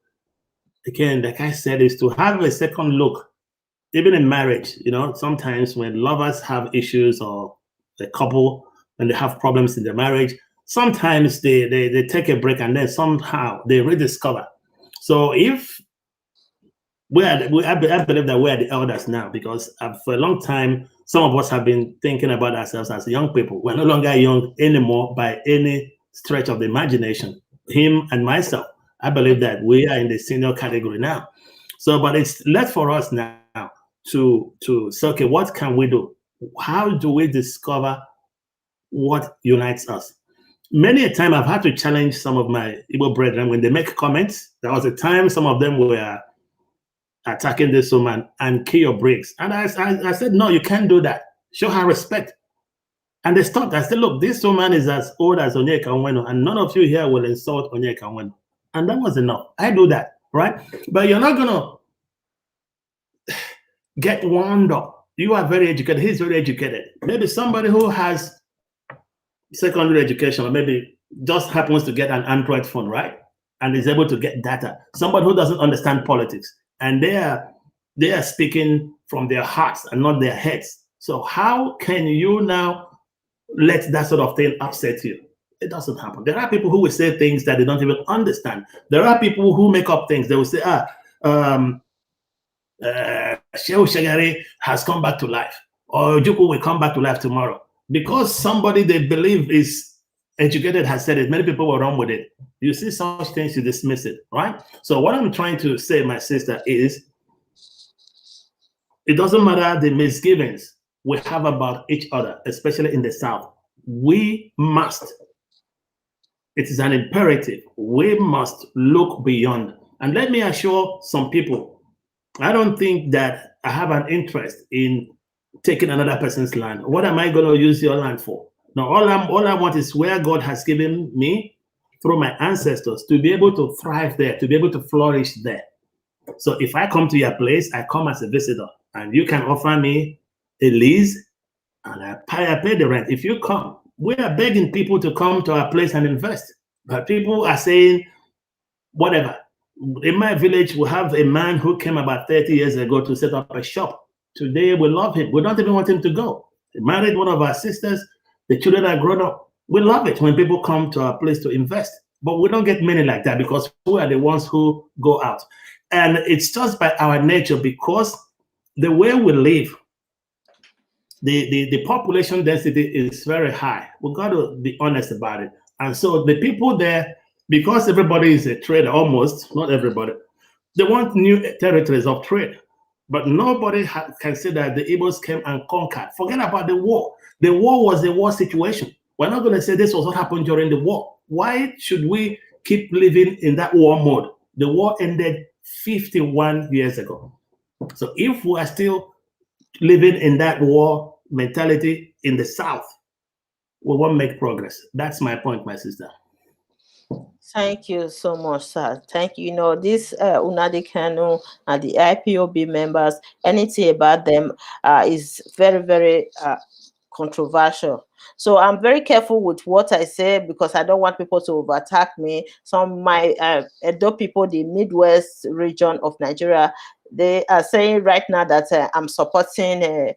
again, like I said, is to have a second look, even in marriage. Sometimes when lovers have issues, or a couple, when they have problems in their marriage, sometimes they take a break and then somehow they rediscover. So if I believe that we are the elders now, because for a long time, some of us have been thinking about ourselves as young people. We're no longer young anymore by any stretch of the imagination. Him and myself, I believe that we are in the senior category now. So, but it's left for us now to say, okay, what can we do? How do we discover what unites us? Many a time I've had to challenge some of my Igbo brethren when they make comments. There was a time some of them were attacking this woman and kill your bricks. And I said, no, you can't do that. Show her respect. And they stopped. I said, look, this woman is as old as Onyeka Onwenu, and none of you here will insult Onyeka Onwenu. And that was enough. I do that, right? But you're not going to get wound up. You are very educated. He's very educated. Maybe somebody who has secondary education, or maybe just happens to get an Android phone, right? And is able to get data. Somebody who doesn't understand politics, and they are speaking from their hearts and not their heads. So how can you now let that sort of thing upset you? It doesn't happen. There are people who will say things that they don't even understand. There are people who make up things. They will say, Shehu Shagari has come back to life, or Juku will come back to life tomorrow. Because somebody they believe is educated has said it, many people will run with it. You see such things, you dismiss it, right? So what I'm trying to say, my sister, is it doesn't matter the misgivings we have about each other, especially in the South. We must, it is an imperative, we must look beyond. And let me assure some people, I don't think that I have an interest in taking another person's land. What am I going to use your land for? Now, all I want is where God has given me through my ancestors to be able to thrive there, to be able to flourish there. So if I come to your place, I come as a visitor, and you can offer me a lease, and I pay the rent. If you come, we are begging people to come to our place and invest. But people are saying, whatever. In my village, we have a man who came about 30 years ago to set up a shop. Today, we love him. We don't even want him to go. He married one of our sisters. The children are grown up. We love it when people come to our place to invest. But we don't get many like that, because we are the ones who go out. And it's just by our nature, because the way we live, the population density is very high. We've got to be honest about it. And so the people there, because everybody is a trader, almost, not everybody, they want new territories of trade. But nobody can say that the Igbos came and conquered. Forget about the war. The war was a war situation. We're not going to say this was what happened during the war. Why should we keep living in that war mode? The war ended 51 years ago. So if we are still living in that war mentality in the South, we won't make progress. That's my point, my sister. Thank you so much, sir. Thank you. You know, this Nnamdi Kanu and the IPOB members, anything about them is very, very controversial. So I'm very careful with what I say, because I don't want people to attack me. Some of my Edo people, the Midwest region of Nigeria, they are saying right now that I'm supporting the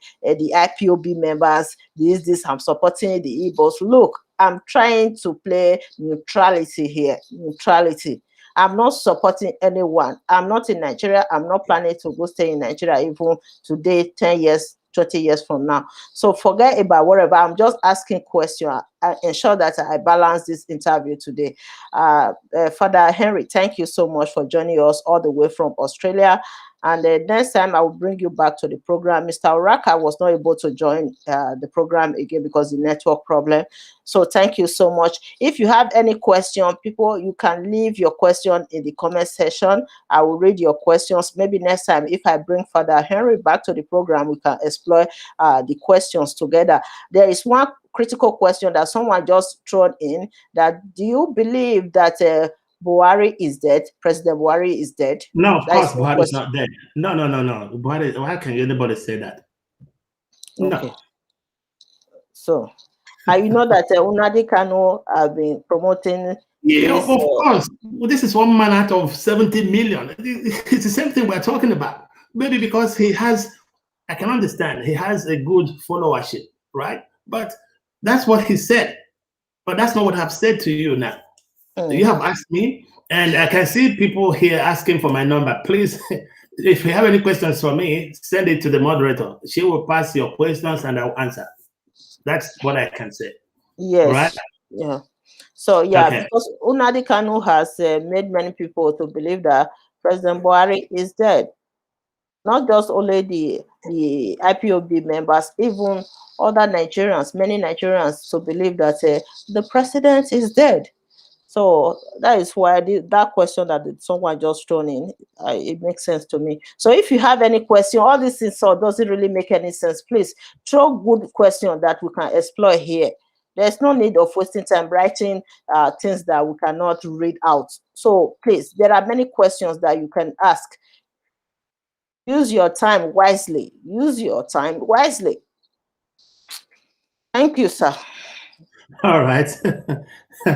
IPOB members. This, I'm supporting the Igbos. Look, I'm trying to play neutrality here. Neutrality. I'm not supporting anyone. I'm not in Nigeria. I'm not planning to go stay in Nigeria even today, 10 years, 20 years from now. So forget about whatever. I'm just asking questions. I ensure that I balance this interview today. Father Henry, thank you so much for joining us all the way from Australia. And next time I will bring you back to the program. Mr. Oraka was not able to join the program again because of the network problem. So thank you so much. If you have any question, people, you can leave your question in the comment section. I will read your questions. Maybe next time, if I bring Father Henry back to the program, we can explore the questions together. There is one critical question that someone just thrown in, that do you believe that Buhari is dead? President Buhari is dead? No, of course, Buhari is not dead. No. Buhari, how can anybody say that? Okay. No. So And you know that Nnamdi Kanu have been promoting Yeah, this. of course. Well, this is one man out of 70 million. It's the same thing we're talking about. Maybe because he has, I can understand, he has a good followership, right? But that's what he said. But that's not what I've said to you now. You have asked me, and I can see people here asking for my number. Please, if you have any questions for me, send it to the moderator. She will pass your questions and I'll answer. That's what I can say. Yes. Right? Yeah. So yeah, Okay. because Nnamdi Kanu has made many people to believe that President Buhari is dead. Not just only the IPOB members, even other Nigerians, many Nigerians to believe that the president is dead. So that is why that question that someone just thrown in, it makes sense to me. So if you have any question, all this things so doesn't really make any sense, please throw good question that we can explore here. There's no need of wasting time writing things that we cannot read out. So please, there are many questions that you can ask. Use your time wisely. Use your time wisely. Thank you, sir. All right.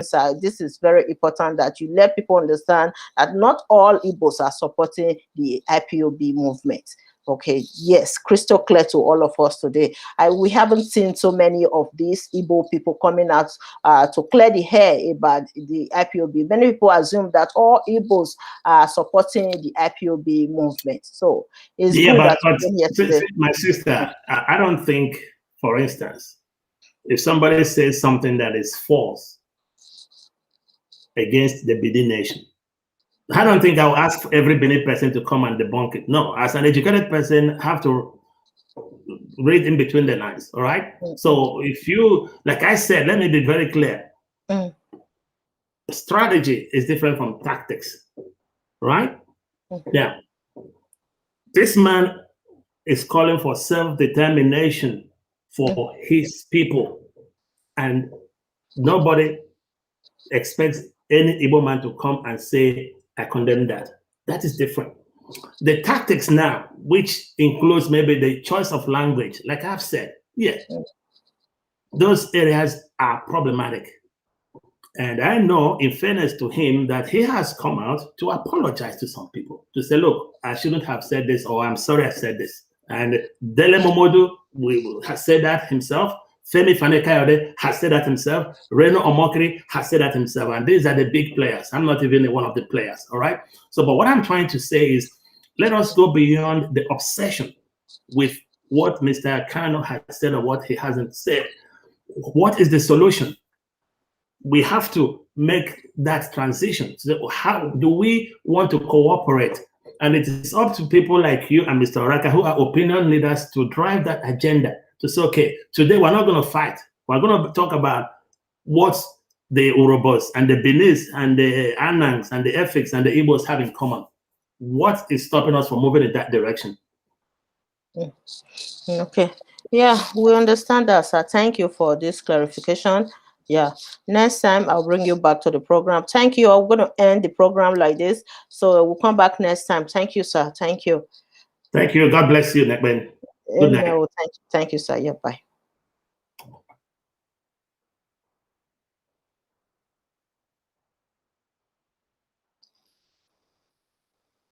So this is very important that you let people understand that not all Igbos are supporting the IPOB movement. Okay, yes, crystal clear to all of us today. We haven't seen so many of these Igbo people coming out to clear the hair about the IPOB. Many people assume that all Igbos are supporting the IPOB movement. So it's Yeah, good but, that you came here today. my sister, I don't think, for instance, if somebody says something that is false against the Bidi nation, I don't think I'll ask every Benin person to come and debunk it. No, as an educated person, I have to read in between the lines. All right. So if you, like I said, let me be very clear. Strategy is different from tactics, right? Yeah. This man is calling for self-determination for his people, and nobody expects any Igbo man to come and say, I condemn that. That is different. The tactics now, which includes maybe the choice of language, like I've said, yes, those areas are problematic. And I know, in fairness to him, that he has come out to apologize to some people, to say, look, I shouldn't have said this, or I'm sorry I said this. And Dele Momodu has said that himself. Femi Fane-Kayode has said that himself. Reno Omokri has said that himself. And these are the big players. I'm not even one of the players, all right? So, but what I'm trying to say is, let us go beyond the obsession with what Mr. Kanu has said or what he hasn't said. What is the solution? We have to make that transition. So how do we want to cooperate? And it is up to people like you and Mr. Oraka, who are opinion leaders, to drive that agenda to say, okay, today we're not going to fight. We're going to talk about what the Urobos and the Benis and the Anangs and the Efiks and the Igbos have in common. What is stopping us from moving in that direction? Okay. Yeah, we understand that, sir. Thank you for this clarification. Yeah. Next time I'll bring you back to the program. Thank you. I'm going to end the program like this. So we'll come back next time. Thank you, sir. Thank you. Thank you. God bless you, Nekben. Good night. Thank you, sir. Yeah, bye.